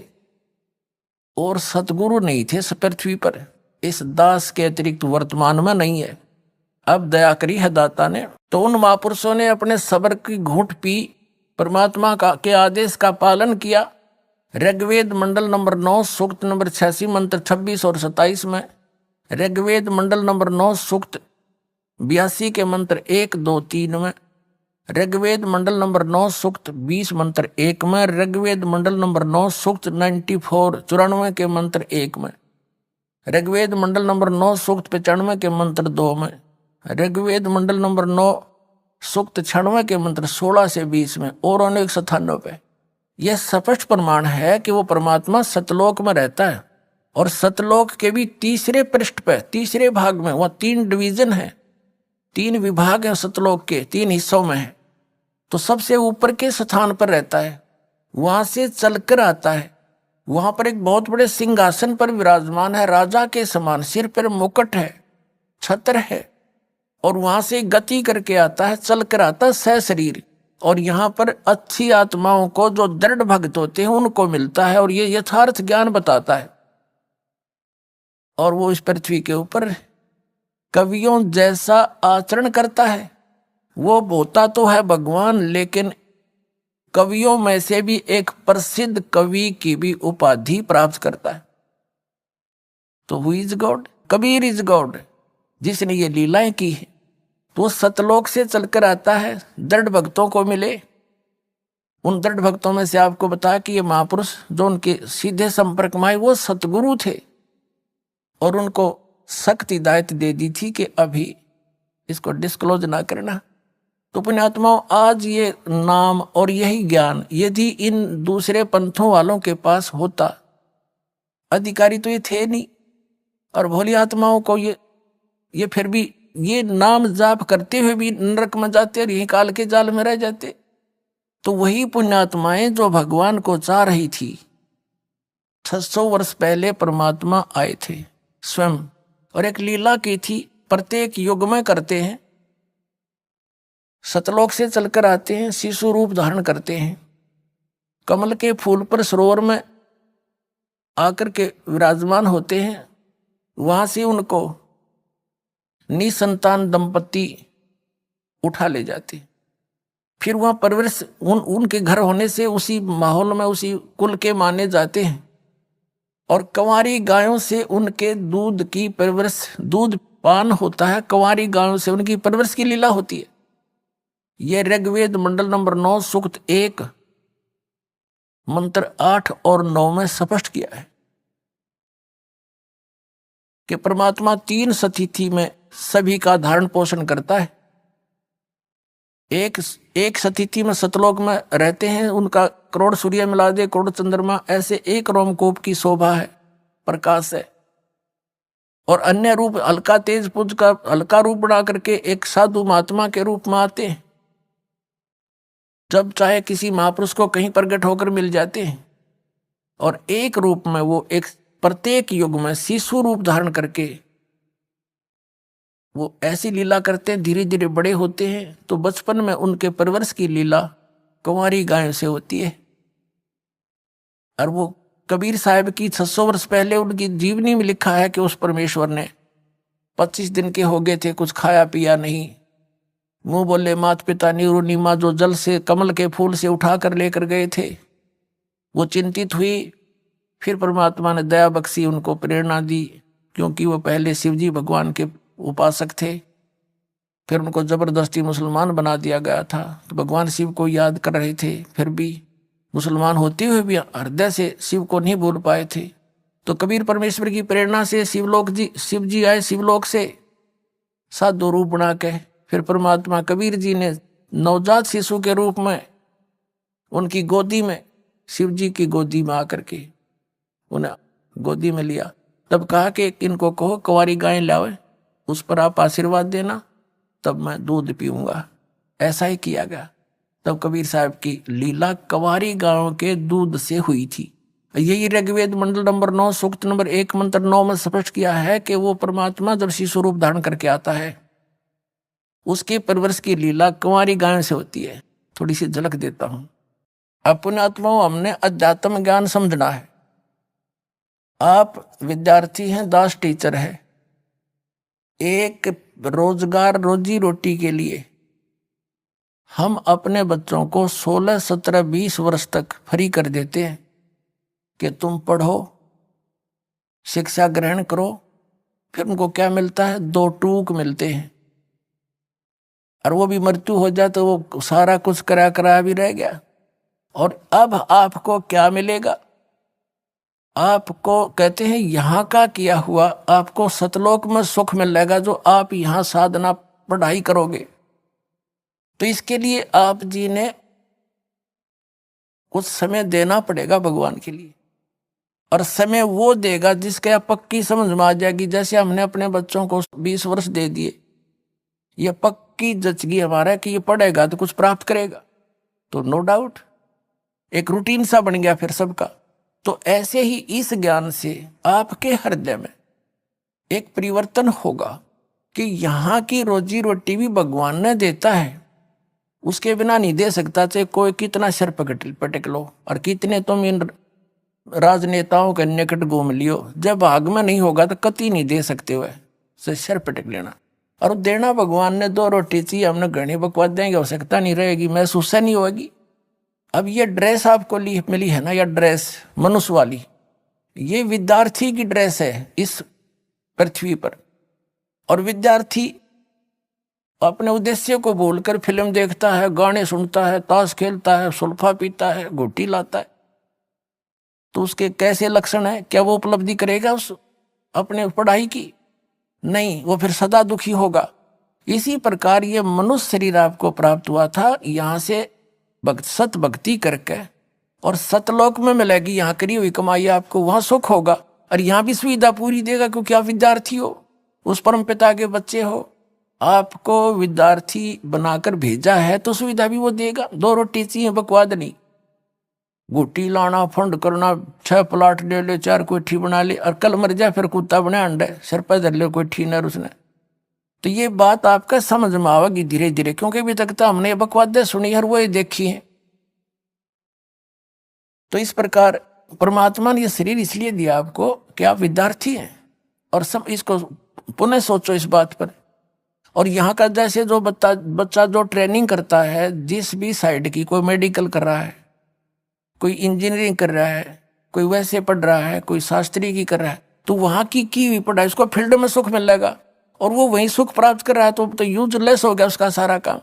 Speaker 1: और सतगुरु नहीं थे इस पृथ्वी पर, इस दास के अतिरिक्त वर्तमान में नहीं है। अब दया करी है दाता ने, तो उन महापुरुषों ने अपने सब्र की घूंट पी, परमात्मा के आदेश का पालन किया। ऋग्वेद मंडल नंबर 9 सूक्त नंबर 86 मंत्र 26 और 27 में, ऋग्वेद मंडल नंबर 9 सूक्त 82 के मंत्र 1, 2, 3 में, ऋग्वेद मंडल नंबर 9 सूक्त 20 मंत्र 1 में, ऋग्वेद मंडल नंबर 9 सूक्त 94 के मंत्र 1 में, ऋग्वेद मंडल नंबर 9 सूक्त 95 के मंत्र 2 में, ऋग्वेद मंडल नंबर 9 सूक्त 96 के मंत्र 16 से 20 में, और अनेक स्थानों पे यह स्पष्ट प्रमाण है कि वो परमात्मा सतलोक में रहता है। और सतलोक के भी तीसरे पृष्ठ पे, तीसरे भाग में, वह 3 डिवीजन है, 3 विभाग है सतलोक के, 3 हिस्सों में है। तो सबसे ऊपर के स्थान पर रहता है, वहां से चलकर आता है, वहां पर एक बहुत बड़े सिंहासन पर विराजमान है, राजा के समान, सिर पर मुकुट है, छत्र है, और वहां से गति करके आता है, चलकर आता है सशरीर। और यहाँ पर अच्छी आत्माओं को जो दृढ़ भक्त होते हैं उनको मिलता है, और ये यथार्थ ज्ञान बताता है। और वो इस पृथ्वी के ऊपर कवियों जैसा आचरण करता है। वो होता तो है भगवान, लेकिन कवियों में से भी एक प्रसिद्ध कवि की भी उपाधि प्राप्त करता है। तो who is God? Kabir is God, जिसने ये लीलाएं की है। तो सतलोक से चलकर आता है, दृढ़ भक्तों को मिले। उन दृढ़ भक्तों में से आपको बताया कि ये महापुरुष जो उनके सीधे संपर्क में आए वो सतगुरु थे, और उनको सख्त हिदायत दे दी थी कि अभी इसको डिस्क्लोज ना करना। तो पुण्यात्माओं, आज ये नाम और यही ज्ञान यदि इन दूसरे पंथों वालों के पास होता, अधिकारी तो ये थे नहीं, और भोली आत्माओं को ये फिर भी ये नाम जाप करते हुए भी नरक में जाते और यही काल के जाल में रह जाते। तो वही पुण्यात्माएं जो भगवान को चाह रही थी, 600 वर्ष पहले परमात्मा आए थे स्वयं, और एक लीला की थी, प्रत्येक युग में करते हैं। सतलोक से चलकर आते हैं, शिशु रूप धारण करते हैं, कमल के फूल पर सरोवर में आकर के विराजमान होते हैं। वहां से उनको निसंतान दंपति उठा ले जाते, फिर वहां परवरिश उनके घर होने से उसी माहौल में उसी कुल के माने जाते हैं, और कंवारी गायों से उनके दूध की परवरिश, दूध पान होता है, कंवारी गायों से उनकी परवरिश की लीला होती है। यह ऋग्वेद मंडल नंबर 9 सूक्त 1 मंत्र 8 और 9 में स्पष्ट किया है कि परमात्मा 3 सतिथि में सभी का धारण पोषण करता है। एक सतिथि में सतलोक में रहते हैं, उनका करोड़ सूर्य मिला दे करोड़ चंद्रमा, ऐसे एक रोमकूप की शोभा है, प्रकाश है। और अन्य रूप हल्का तेज पुंज का हल्का रूप बना करके एक साधु महात्मा के रूप में आते हैं, जब चाहे किसी महापुरुष को कहीं प्रकट होकर मिल जाते हैं। और एक रूप में वो एक प्रत्येक युग में शिशु रूप धारण करके वो ऐसी लीला करते हैं, धीरे धीरे बड़े होते हैं। तो बचपन में उनके परवरिश की लीला कंवारी गायों से होती है। और वो कबीर साहब की 600 वर्ष पहले उनकी जीवनी में लिखा है कि उस परमेश्वर ने 25 दिन के हो गए थे, कुछ खाया पिया नहीं, मुंह बोले मात पिता नीरू नीमा, जो जल से कमल के फूल से उठा कर लेकर गए थे। वो चिंतित हुई, फिर परमात्मा ने दया बख्शी, उनको प्रेरणा दी, क्योंकि वो पहले शिवजी भगवान के उपासक थे। फिर उनको जबरदस्ती मुसलमान बना दिया गया था, तो भगवान शिव को याद कर रहे थे, फिर भी मुसलमान होते हुए भी हृदय से शिव को नहीं भूल पाए थे। तो कबीर परमेश्वर की प्रेरणा से शिव जी आए शिवलोक से साधु रूप बना के। फिर परमात्मा कबीर जी ने नवजात शिशु के रूप में उनकी गोदी में, शिव जी की गोदी में आकर के उन्हें गोदी में लिया। तब कहा कि इनको कहो कंवारी गाय लावे, उस पर आप आशीर्वाद देना, तब मैं दूध पीऊंगा। ऐसा ही किया गया। तब कबीर साहब की लीला कंवारी गायों के दूध से हुई थी। यही ऋग्वेद मंडल नंबर 9 सूक्त नंबर 1 मंत्र 9 में स्पष्ट किया है कि वो परमात्मा जब शिशु रूप धारण करके आता है, उसके परवरिश की लीला कंवारी गायों से होती है। थोड़ी सी झलक देता हूं। अपने आत्माओं, हमने अध्यात्म ज्ञान समझना है। आप विद्यार्थी हैं, दास टीचर है, एक रोजगार रोजी रोटी के लिए हम अपने बच्चों को 16, 17, 20 वर्ष तक फ्री कर देते हैं कि तुम पढ़ो, शिक्षा ग्रहण करो। फिर उनको क्या मिलता है? 2 टूक मिलते हैं, और वो भी मृत्यु हो जाए तो वो सारा कुछ करा भी रह गया। और अब आपको क्या मिलेगा? आपको कहते हैं यहाँ का किया हुआ आपको सतलोक में सुख मिलेगा, जो आप यहाँ साधना पढ़ाई करोगे। तो इसके लिए आप जी ने कुछ समय देना पड़ेगा भगवान के लिए, और समय वो देगा जिसके आप पक्की समझ में आ जाएगी। जैसे हमने अपने बच्चों को 20 वर्ष दे दिए, ये पक्की जचगी हमारा कि ये पढ़ेगा तो कुछ प्राप्त करेगा, तो नो डाउट एक रूटीन सा बन गया फिर सबका। तो ऐसे ही इस ज्ञान से आपके हृदय में एक परिवर्तन होगा कि यहाँ की रोजी रोटी भी भगवान ने देता है, उसके बिना नहीं दे सकता। चाहे कोई कितना सिर पटक लो और कितने तुम इन राजनेताओं के निकट घूम लियो, जब भाग में नहीं होगा तो कति नहीं दे सकते हुए से सिर पटक लेना। और देना भगवान ने 2 रोटी चाहिए, हमने घनी बकवाद देंगे, आवश्यकता नहीं रहेगी, महसूस नहीं होगी। अब ये ड्रेस आपको मिली है ना, या ड्रेस मनुष्य वाली, ये विद्यार्थी की ड्रेस है इस पृथ्वी पर। और विद्यार्थी अपने उद्देश्य को भूलकर फिल्म देखता है, गाने सुनता है, ताश खेलता है, सुल्फा पीता है, घोटी लाता है, तो उसके कैसे लक्षण है? क्या वो उपलब्धि करेगा उस अपने पढ़ाई की? नहीं, वो फिर सदा दुखी होगा। इसी प्रकार ये मनुष्य शरीर आपको प्राप्त हुआ था, यहाँ से सत भक्ति करके और सतलोक में मिलेगी, यहाँ करी हुई कमाई आपको, वहां सुख होगा। और यहाँ भी सुविधा पूरी देगा, क्योंकि आप विद्यार्थी हो, उस परम पिता के बच्चे हो। आपको विद्यार्थी बनाकर भेजा है तो सुविधा भी वो देगा। 2 रोटी चाहिए, बकवाद नहीं। गुटी लाना, फंड करना, 6 प्लाट ले ले, 4 कोठी बना ले, और कल मर जाए फिर कुत्ता बने अंडे सिर पर धर ले कोठी न उसने। तो ये बात आपका समझ में आवेगी धीरे धीरे, क्योंकि अभी तक तो हमने बकवादे सुनी और वो देखी है। तो इस प्रकार परमात्मा ने ये शरीर इसलिए दिया आपको कि आप विद्यार्थी हैं, और सब इसको पुनः सोचो इस बात पर। और यहाँ का जैसे जो बच्चा जो ट्रेनिंग करता है जिस भी साइड की, कोई मेडिकल कर रहा है, कोई इंजीनियरिंग कर रहा है, कोई वैसे पढ़ रहा है, कोई शास्त्री की कर रहा है, तो वहाँ की हुई पढ़ाई उसको फील्ड में सुख मिलेगा और वो वहीं सुख प्राप्त कर रहा है, तो यूजलेस हो गया उसका सारा काम।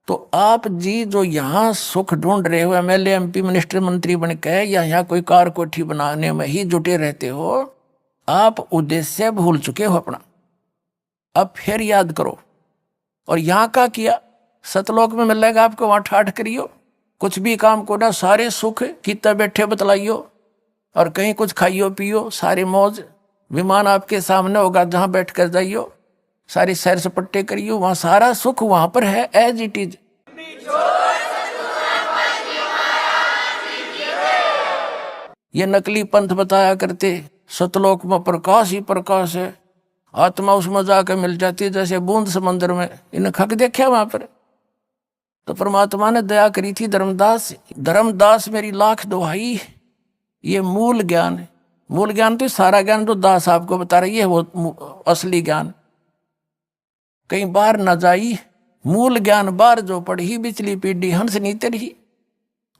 Speaker 1: तो आप जी जो यहाँ सुख ढूंढ रहे हो, MLA MP मिनिस्टर मंत्री बन के या यहाँ कोई कार कोठी बनाने में ही जुटे रहते हो, आप उद्देश्य भूल चुके हो अपना। अब फिर याद करो। और यहाँ का किया सतलोक में मिलेगा आपको, वहाँ ठाठ करियो, कुछ भी काम को ना, सारे सुख कितना बैठे बतलाइयो, और कहीं कुछ खाइयो पियो, सारे मौज, विमान आपके सामने होगा जहाँ बैठ कर जाइयो, सारी सैर सपट्टे करियो, वहाँ सारा सुख वहाँ पर है एज इट इज। ये नकली पंथ बताया करते सतलोक में प्रकाश ही प्रकाश है, आत्मा उसमें जाकर मिल जाती है जैसे बूंद समंदर में। इन खक देखा वहां पर। तो परमात्मा ने दया करी थी धर्मदास मेरी लाख दुहाई, ये मूल ज्ञान है। मूल ज्ञान तो सारा ज्ञान जो दास आपको बता रही है वो असली ज्ञान। कहीं बाहर न जाई, मूल ज्ञान बाहर जो पढ़ी, बिचली पीढ़ी हंस नीते रही।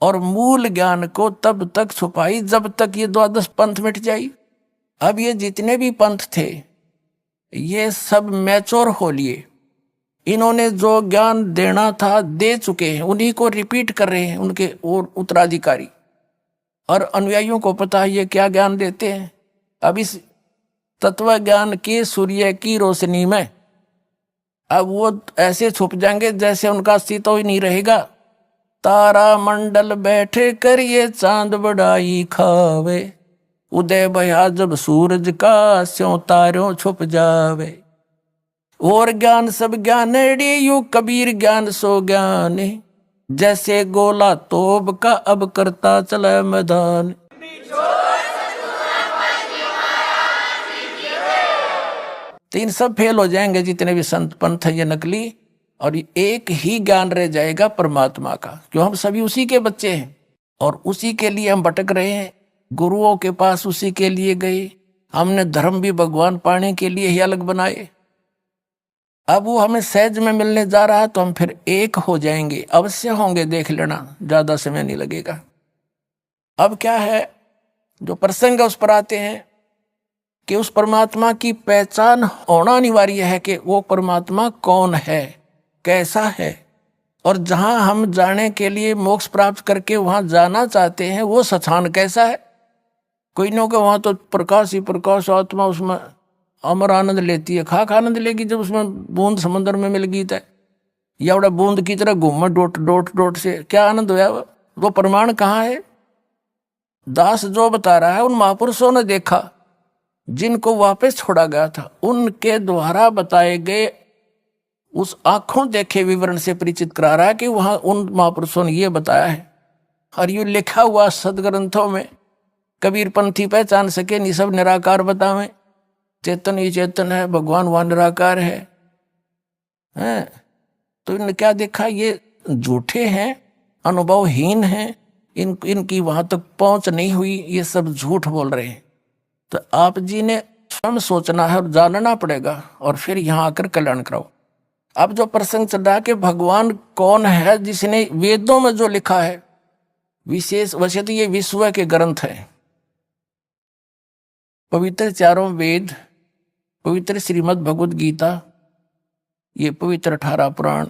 Speaker 1: और मूल ज्ञान को तब तक छुपाई जब तक ये 12 पंथ मिट जाई। अब ये जितने भी पंथ थे ये सब मैच्योर हो लिए, इन्होंने जो ज्ञान देना था दे चुके हैं, उन्हीं को रिपीट कर रहे हैं उनके और उत्तराधिकारी। और अनुयायियों को पता है ये क्या ज्ञान देते हैं। अब इस तत्व ज्ञान के सूर्य की रोशनी में अब वो ऐसे छुप जाएंगे जैसे उनका अस्तित्व ही नहीं रहेगा। तारा मंडल बैठे कर ये चांद बड़ाई खावे, उदय भया जब सूरज का स्यों तारों छुप जावे। और ज्ञान सब ज्ञानेड़ी यू कबीर ज्ञान सो ज्ञान, जैसे गोला तोब का अब करता चला मैदान। तीन सब फेल हो जाएंगे जितने भी संत पंथ है ये नकली, और एक ही ज्ञान रह जाएगा परमात्मा का, क्यों हम सभी उसी के बच्चे हैं और उसी के लिए हम भटक रहे हैं। गुरुओं के पास उसी के लिए गए, हमने धर्म भी भगवान पाने के लिए ही अलग बनाए। अब वो हमें सहज में मिलने जा रहा है तो हम फिर एक हो जाएंगे, अवश्य होंगे, देख लेना, ज्यादा समय नहीं लगेगा। अब क्या है जो प्रसंग उस पर आते हैं कि उस परमात्मा की पहचान होना अनिवार्य है कि वो परमात्मा कौन है, कैसा है। और जहां हम जाने के लिए मोक्ष प्राप्त करके वहां जाना चाहते हैं वो स्थान कैसा है। कोई न हो वहां तो प्रकाश ही प्रकाश, आत्मा उसमें अमर आनंद लेती है। खाक आनंद लेगी जब उसमें बूंद समंदर में मिल गई है, या बड़ा बूंद की तरह घूम डोट डोट डोट से क्या आनंद होया। वो प्रमाण कहाँ है। दास जो बता रहा है उन महापुरुषों ने देखा जिनको वापस छोड़ा गया था, उनके द्वारा बताए गए उस आंखों देखे विवरण से परिचित करा रहा है कि वहां उन महापुरुषों ने ये बताया है। और ये लिखा हुआ सदग्रंथों में कबीर पंथी पहचान सके नहीं सब निराकार बतावे, चेतन ही चेतन है, भगवान वहां निराकार है। तो इन्होंने क्या देखा, ये झूठे हैं, अनुभवहीन हैं, इनकी वहां तक पहुंच नहीं हुई, ये सब झूठ बोल रहे हैं। तो आप जी ने स्वयं सोचना है और जानना पड़ेगा और फिर यहाँ आकर कल्याण कराओ। अब जो प्रसंग चल रहा है कि भगवान कौन है, जिसने वेदों में जो लिखा है विशेष, वैसे तो ये विश्व के ग्रंथ है, पवित्र चारों वेद, पवित्र श्रीमद् भगवद गीता, ये पवित्र 18 पुराण,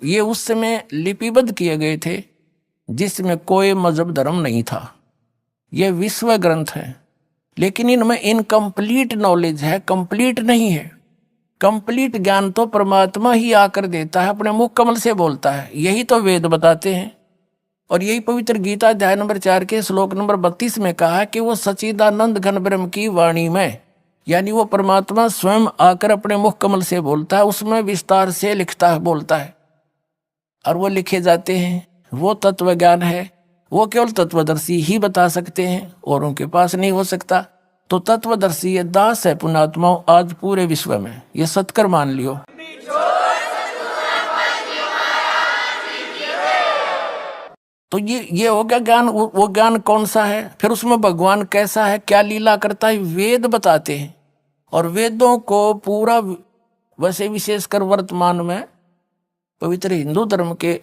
Speaker 1: ये उस समय लिपिबद्ध किए गए थे जिसमें कोई मजहब धर्म नहीं था। ये विश्व ग्रंथ है, लेकिन इनमें इनकम्प्लीट नॉलेज है, कंप्लीट नहीं है। कंप्लीट ज्ञान तो परमात्मा ही आकर देता है, अपने मुख कमल से बोलता है, यही तो वेद बताते हैं। और यही पवित्र गीता अध्याय नंबर 4 के श्लोक नंबर 32 में कहा कि वो सच्चिदानंद घन ब्रह्म की वाणी में यानी वो परमात्मा स्वयं आकर अपने मुख कमल से बोलता है, उसमें विस्तार से लिखता है, बोलता है, और वो लिखे जाते हैं। वो तत्व ज्ञान है, वो केवल तत्वदर्शी ही बता सकते हैं, और उनके पास नहीं हो सकता। तो तत्वदर्शी ये दास है पुण्यात्माओं आज पूरे विश्व में, ये सत्कर मान लियो। तो ये हो गया ज्ञान। वो ज्ञान कौन सा है, फिर उसमें भगवान कैसा है, क्या लीला करता है, वेद बताते हैं। और वेदों को पूरा, वैसे विशेषकर वर्तमान में पवित्र हिंदू धर्म के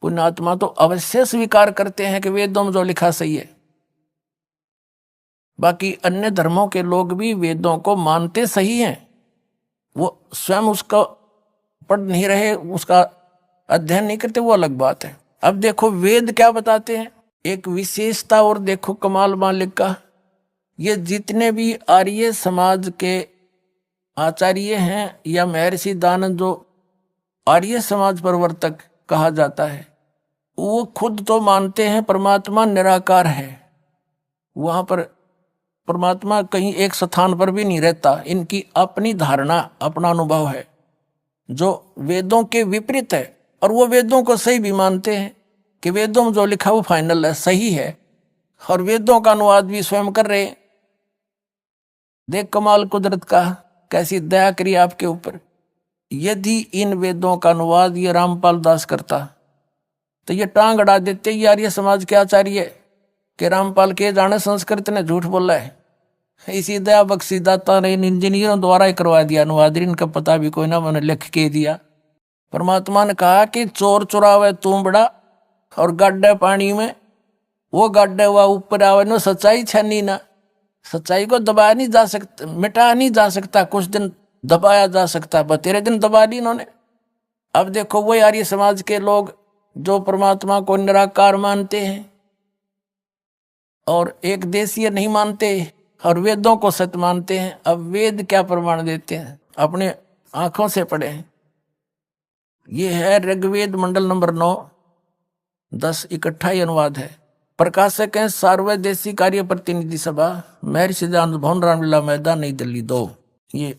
Speaker 1: पुण्यात्मा तो अवश्य स्वीकार करते हैं कि वेदों में जो लिखा सही है। बाकी अन्य धर्मों के लोग भी वेदों को मानते सही हैं, वो स्वयं उसका पढ़ नहीं रहे, उसका अध्ययन नहीं करते, वो अलग बात है। अब देखो वेद क्या बताते हैं, एक विशेषता और देखो कमाल मालिक का। ये जितने भी आर्य समाज के आचार्य हैं या महर्षि दानंद जो आर्य समाज प्रवर्तक कहा जाता है, वो खुद तो मानते हैं परमात्मा निराकार है, वहां पर परमात्मा कहीं एक स्थान पर भी नहीं रहता। इनकी अपनी धारणा, अपना अनुभव है जो वेदों के विपरीत है, और वो वेदों को सही भी मानते हैं कि वेदों में जो लिखा वो फाइनल है, सही है, और वेदों का अनुवाद भी स्वयं कर रहे हैं। देख कमाल कुदरत का, कैसी दया करी आपके ऊपर। यदि इन वेदों का अनुवाद ये रामपाल दास करता तो ये टांग अड़ा देते यार, ये समाज के आचार्य कि रामपाल के जाने संस्कृत ने झूठ बोला है। इसी दया बख्शी दाता ने इन इंजीनियरों द्वारा ही करवा दिया अनुवाद, इनका पता भी कोई ना, मैंने लिख के दिया। परमात्मा ने कहा कि चोर चुरावे तू बड़ा, और गड्ढे पानी में वो गड्ढे हुआ ऊपर आवे नो, सच्चाई छनी ना। सच्चाई को दबाया नहीं जा सकता, मिटाया नहीं जा सकता, कुछ दिन दबाया जा सकता, 13 दिन दबा दी इन्होंने। अब देखो वो आर्य समाज के लोग जो परमात्मा को निराकार मानते हैं और एक देशीय नहीं मानते, और वेदों को सत्य मानते हैं। अब वेद क्या प्रमाण देते हैं, अपने आंखों से पढ़े हैं। ये है ऋग्वेद मंडल नंबर 9, 10 इकट्ठा ही अनुवाद है। प्रकाशक है सार्वदेशी कार्य प्रतिनिधि सभा, महर्षि दानंद भवन, रामलीला मैदान, नई दिल्ली 2। ये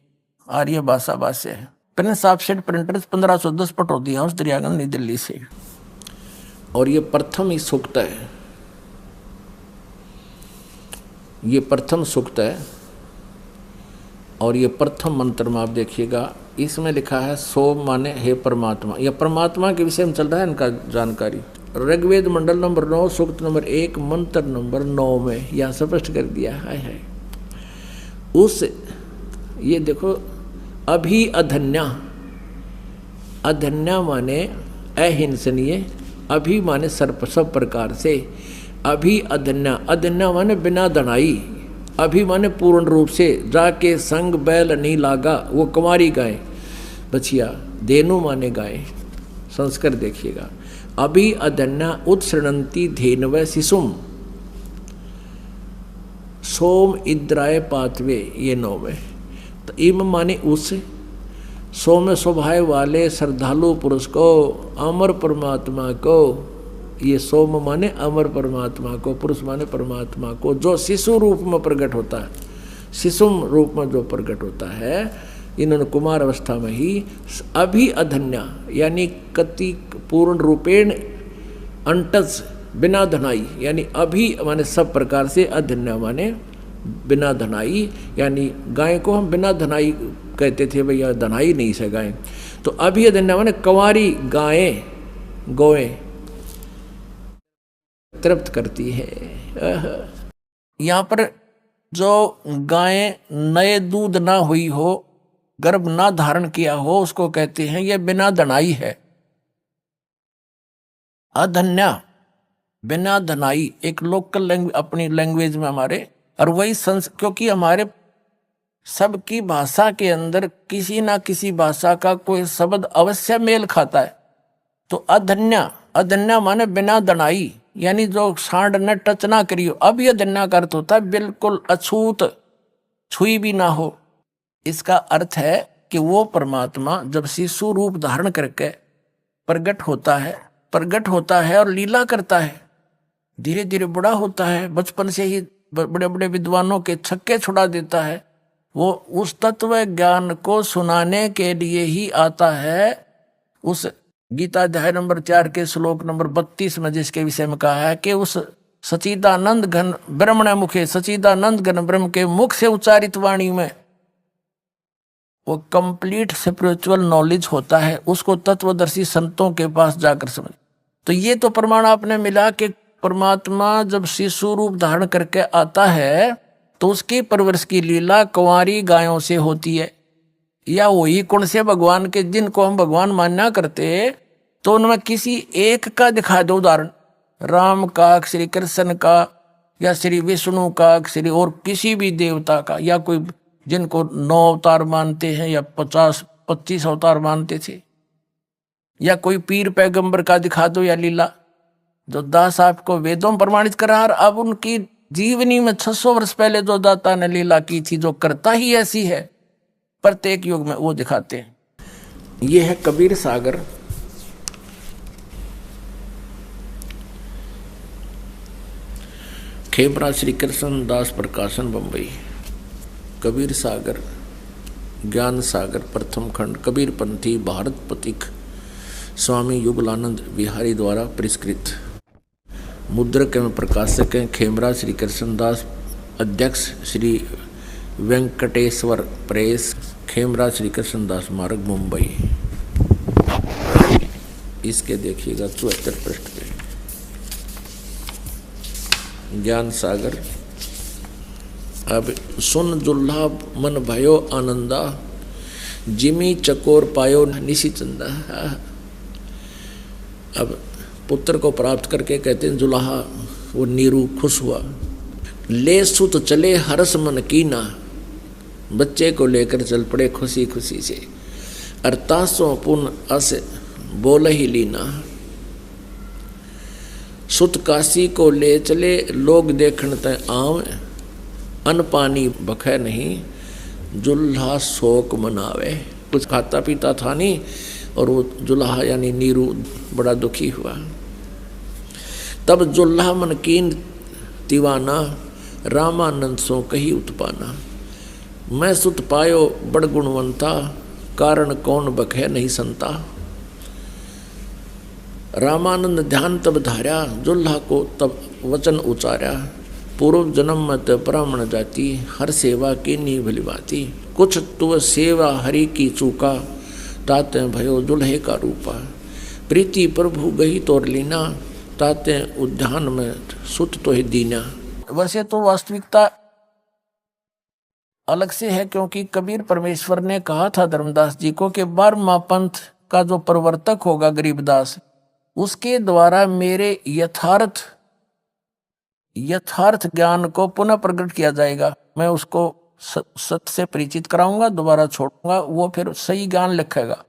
Speaker 1: आर्य भाषा भाष्य है। Prince offset printers 1510 Pataudi house, Daryaganj, नई दिल्ली से। और ये प्रथम ही सूक्त है, ये प्रथम सूक्त है। और ये प्रथम मंत्र में आप देखिएगा, इसमें लिखा है सोम माने हे परमात्मा। यह परमात्मा के विषय में चल रहा है इनका जानकारी। ऋग्वेद मंडल नंबर 9 सूक्त नंबर 1 मंत्र नंबर 9 में यह स्पष्ट कर दिया है। उस ये देखो, अभी अधन्या, अधन्या माने अहिंसनीय, अभी माने सर्प सब प्रकार से, अभी अधन्या, अधन्या माने बिना दनाई, अभी माने पूर्ण रूप से, जाके संग बैल नहीं लागा, वो कुंवारी गाय बछिया, धेनु माने गाय। संस्कार देखिएगा, अभी अधन्या उत्सृणंती धेनव शिशुम, सोम इद्राय पातवे, ये 9 में। तो इम माने उस, सोम स्वभाव वाले श्रद्धालु पुरुष को, अमर परमात्मा को, ये सोम माने अमर परमात्मा को, पुरुष माने परमात्मा को, जो शिशु रूप में प्रकट होता है, शिशु रूप में जो प्रकट होता है। इन्होंने कुमार अवस्था में ही अभी अधन्या यानी कति पूर्ण रूपेण अंटस बिना धनाई, यानी अभी माने सब प्रकार से, अधन्या माने बिना धनाई, यानी गाय को हम बिना धनाई कहते थे, भैया धनाई नहीं से गाय। तो अभी अधन्या माने कंवारी गायें, गोएं तृप्त करती है। यहाँ पर जो गायें नए दूध ना हुई हो, गर्भ ना धारण किया हो, उसको कहते हैं ये बिना धनाई है। अधन्या बिना धनाई एक लोकल लैंग्वेज, अपनी लैंग्वेज में हमारे, और वही क्योंकि हमारे सबकी भाषा के अंदर किसी ना किसी भाषा का कोई शब्द अवश्य मेल खाता है। तो अधन्या, अधन्या माने बिना धनाई, यानी जो सांड ने टच ना करियो। अब यह धन्या का अर्थ होता है बिल्कुल अछूत, छुई भी ना हो। इसका अर्थ है कि वो परमात्मा जब शिशु रूप धारण करके प्रकट होता है और लीला करता है, धीरे धीरे बड़ा होता है, बचपन से ही बड़े बड़े विद्वानों के छक्के छुड़ा देता है, वो उस तत्व ज्ञान को सुनाने के लिए ही आता है। उस गीता अध्याय नंबर 4 के श्लोक नंबर 32 में जिसके विषय में कहा है कि उस सचिदानंद घन ब्रह्मण मुखे, सचिदानंद घन ब्रह्म के मुख से उच्चारित वाणी में वो कंप्लीट स्पिरिचुअल नॉलेज होता है, उसको तत्वदर्शी संतों के पास जाकर समझ। तो ये तो प्रमाण आपने मिला कि परमात्मा जब शिशु रूप धारण करके आता है तो उसकी परवरिश की लीला कुंवारी गायों से होती है, या वही कौन से भगवान के जिनको हम भगवान मानना करते तो उनमें किसी एक का दिखा दो उदाहरण, राम का, श्री कृष्ण का, या श्री विष्णु का, श्री और किसी भी देवता का, या कोई जिनको 9 अवतार मानते हैं या 50-25 अवतार मानते थे, या कोई पीर पैगंबर का दिखा दो, या लीला जो दास आपको वेदों में प्रमाणित करा। अब उनकी जीवनी में 600 वर्ष पहले जो दाता ने लीला की थी, जो करता ही ऐसी है प्रत्येक युग में, वो दिखाते हैं। ये है कबीर सागर। खेमरा श्री कृष्ण दास प्रकाशन बंबई। कबीर सागर ज्ञान सागर प्रथम खंड कबीर पंथी भारत पथिक स्वामी युगलानंद विहारी द्वारा परिष्कृत। मुद्रक एवं प्रकाशक हैं खेमरा श्री कृष्णदास, अध्यक्ष श्री वेंकटेश्वर प्रेस, खेमरा श्री कृष्णदास मार्ग मुंबई। इसके देखिएगा 74 पृष्ठ पे ज्ञान सागर। अब सुन जुल्हा मन भयो आनंदा, जिमी चकोर पायो निशी चंदा। अब पुत्र को प्राप्त करके कहते हैं जुल्हा वो नीरू खुश हुआ। ले सुत चले हरस मन कीना, बच्चे को लेकर चल पड़े खुशी खुशी से। अरतासों पुन अस बोल ही लीना, सुत काशी को ले चले लोग देखण तय आव, अन पानी बखे नहीं जुल्हा शोक मनावे। कुछ खाता पीता था नहीं और वो जुल्हा यानी नीरू बड़ा दुखी हुआ। तब जुल्हा मन कीन दीवाना, रामानंद सो कही उत्पाना। मैं सुत पायो बड़ गुणवंता, कारण कौन बखे नहीं संता। रामानंद ध्यान तब धार्या, जुल्हा को तब वचन उचार्या। पूर्व जन्म मत ब्राह्मण जाति, हर सेवा की नी भली बाती। कुछ तु सेवा हरि की चूका, ताते भयो जुल्हे का रूपा। प्रीति प्रभु गही तोर लीना, ताते उद्यान में सुत तो ही दीना। वैसे तो वास्तविकता अलग से है, क्योंकि कबीर परमेश्वर ने कहा था धर्मदास जी को कि 12वां पंथ का जो प्रवर्तक होगा गरीबदास, उसके द्वारा मेरे यथार्थ ज्ञान को पुनः प्रकट किया जाएगा। मैं उसको सत्य से परिचित कराऊंगा, दोबारा छोड़ूंगा, वो फिर सही ज्ञान लिखेगा।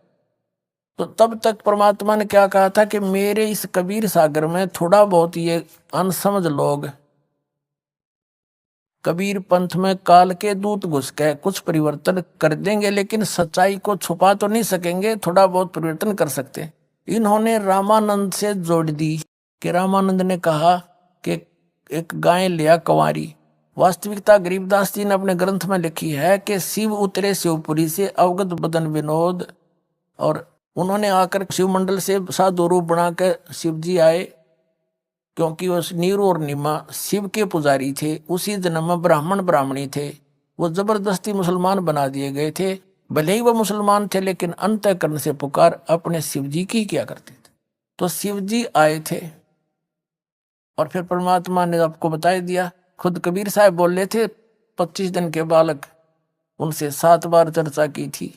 Speaker 1: तो तब तक परमात्मा ने क्या कहा था कि मेरे इस कबीर सागर में थोड़ा बहुत ये अनसमझ लोग कबीर पंथ में काल के दूत घुस के कुछ परिवर्तन कर देंगे, लेकिन सच्चाई को छुपा तो नहीं सकेंगे, थोड़ा बहुत परिवर्तन कर सकते। इन्होंने रामानंद से जोड़ दी कि रामानंद ने कहा कि एक गाय लिया कुंवारी। वास्तविकता गरीबदास जी ने अपने ग्रंथ में लिखी है कि शिव उतरे शिवपुरी से अवगत बदन विनोद, और उन्होंने आकर शिव मंडल से साधु रूप बना के शिव जी आए, क्योंकि वो नीरू और निमा शिव के पुजारी थे। उसी जन्म में ब्राह्मण ब्राह्मणी थे, वो जबरदस्ती मुसलमान बना दिए गए थे। भले ही वो मुसलमान थे, लेकिन अंतःकरण से पुकार अपने शिव जी की किया करते थे। तो शिव जी आए थे और फिर परमात्मा ने आपको बता दिया। खुद कबीर साहब बोल रहे थे, 25 दिन के बालक, उनसे 7 बार चर्चा की थी।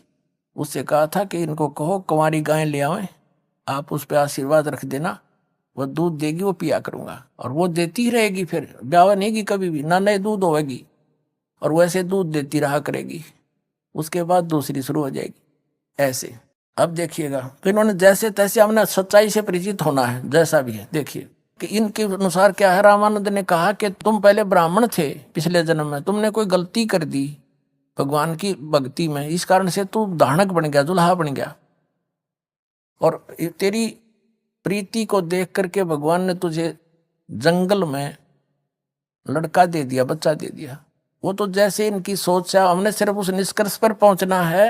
Speaker 1: उससे कहा था कि इनको कहो कुंवारी गाय ले आवे, आप उस पर आशीर्वाद रख देना, वो दूध देगी, वो पिया करूंगा, और वो देती ही रहेगी, फिर ब्याह नहीं की कभी भी, ना नए दूध होगी, और वैसे दूध देती रहा करेगी। उसके बाद दूसरी शुरू हो जाएगी ऐसे। अब देखिएगा, तो इन्होंने जैसे तैसे हमने सच्चाई से परिचित होना है, जैसा भी है। देखिए कि इनके अनुसार क्या है, रामानंद ने कहा कि तुम पहले ब्राह्मण थे, पिछले जन्म में तुमने कोई गलती कर दी भगवान की भक्ति में, इस कारण से तू धानक बन गया, दुल्हा बन गया, और तेरी प्रीति को देख करके भगवान ने तुझे जंगल में लड़का दे दिया, बच्चा दे दिया। वो तो जैसे इनकी सोच है, हमने सिर्फ उस निष्कर्ष पर पहुंचना है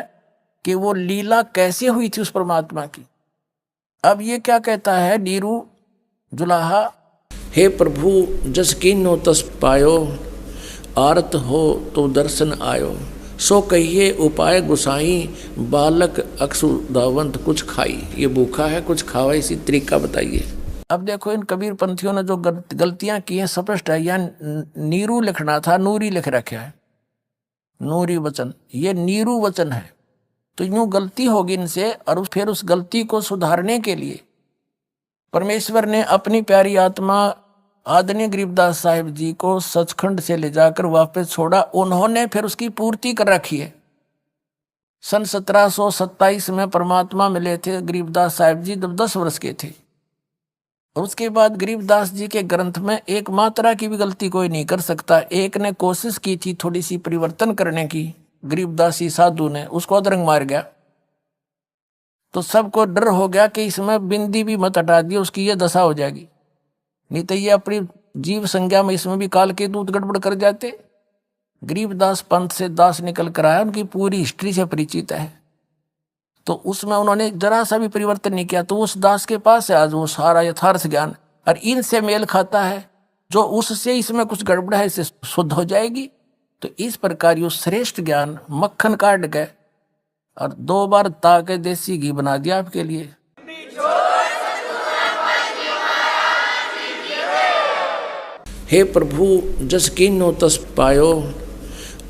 Speaker 1: कि वो लीला कैसे हुई थी उस परमात्मा की। अब ये क्या कहता है नीरू जुलाहा, हे प्रभु जस कीनो तस पायो, आरत हो तो दर्शन आयो, सो कहिए उपाय गुसाई, बालक अक्षुदावंत कुछ खाई। ये भूखा है कुछ खावा, इसी तरीका बताइए। अब देखो इन कबीर पंथियों ने जो गलतियां की हैं स्पष्ट है। यहाँ नीरू लिखना था, नूरी लिख रखा है, नूरी वचन, ये नीरू वचन है। तो यूं गलती होगी इनसे, और फिर उस गलती को सुधारने के लिए परमेश्वर ने अपनी प्यारी आत्मा आदरणीय गरीबदास साहिब जी को सचखंड से ले जाकर वापस छोड़ा। उन्होंने फिर उसकी पूर्ति कर रखी है। सन 1727 में परमात्मा मिले थे गरीबदास साहिब जी जब 10 वर्ष के थे। और उसके बाद गरीबदास जी के ग्रंथ में एक मात्रा की भी गलती कोई नहीं कर सकता। एक ने कोशिश की थी थोड़ी सी परिवर्तन करने की, गरीबदासी साधु ने, उसको अधरंग मार गया। तो सबको डर हो गया कि इसमें बिंदी भी मत हटा दिए, उसकी ये दशा हो जाएगी, नहीं तो ये अपनी जीव संज्ञा में इसमें भी काल के दूत गड़बड़ कर जाते। गरीबदास पंथ से दास निकल कर आया, उनकी पूरी हिस्ट्री से परिचित है। तो उसमें उन्होंने जरा सा भी परिवर्तन नहीं किया। तो उस दास के पास है आज वो सारा यथार्थ ज्ञान, और इनसे मेल खाता है। जो उससे इसमें कुछ गड़बड़ है इससे शुद्ध हो जाएगी। तो इस प्रकार ये श्रेष्ठ ज्ञान मक्खन काट गए और 2 बार ताके देसी घी बना दिया आपके लिए। हे प्रभु जस कीनो तस पायो,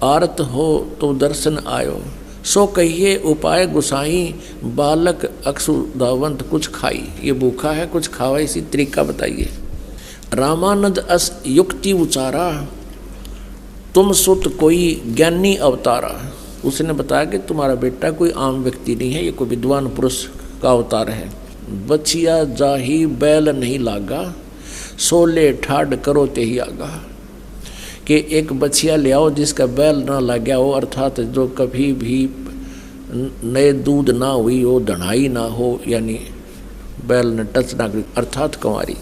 Speaker 1: आरत हो तो दर्शन आयो, सो कहिए उपाय गुसाई, बालक अक्षुदावंत कुछ खाई। ये भूखा है कुछ खावा, इसी तरीका बताइए। रामानंद अस युक्ति उचारा, तुम सुत कोई ज्ञानी अवतारा। उसने बताया कि तुम्हारा बेटा कोई आम व्यक्ति नहीं है, ये कोई विद्वान पुरुष का अवतार है। बचिया जाही बैल नहीं लागा, सोले ठाड करो ते ही आगा। कि एक बछिया ले आओ जिसका बैल ना लग गया हो, अर्थात जो कभी भी नए दूध ना हुई हो, दढ़ाई ना हो, यानी बैल ने टच ना करी, अर्थात कंवारी।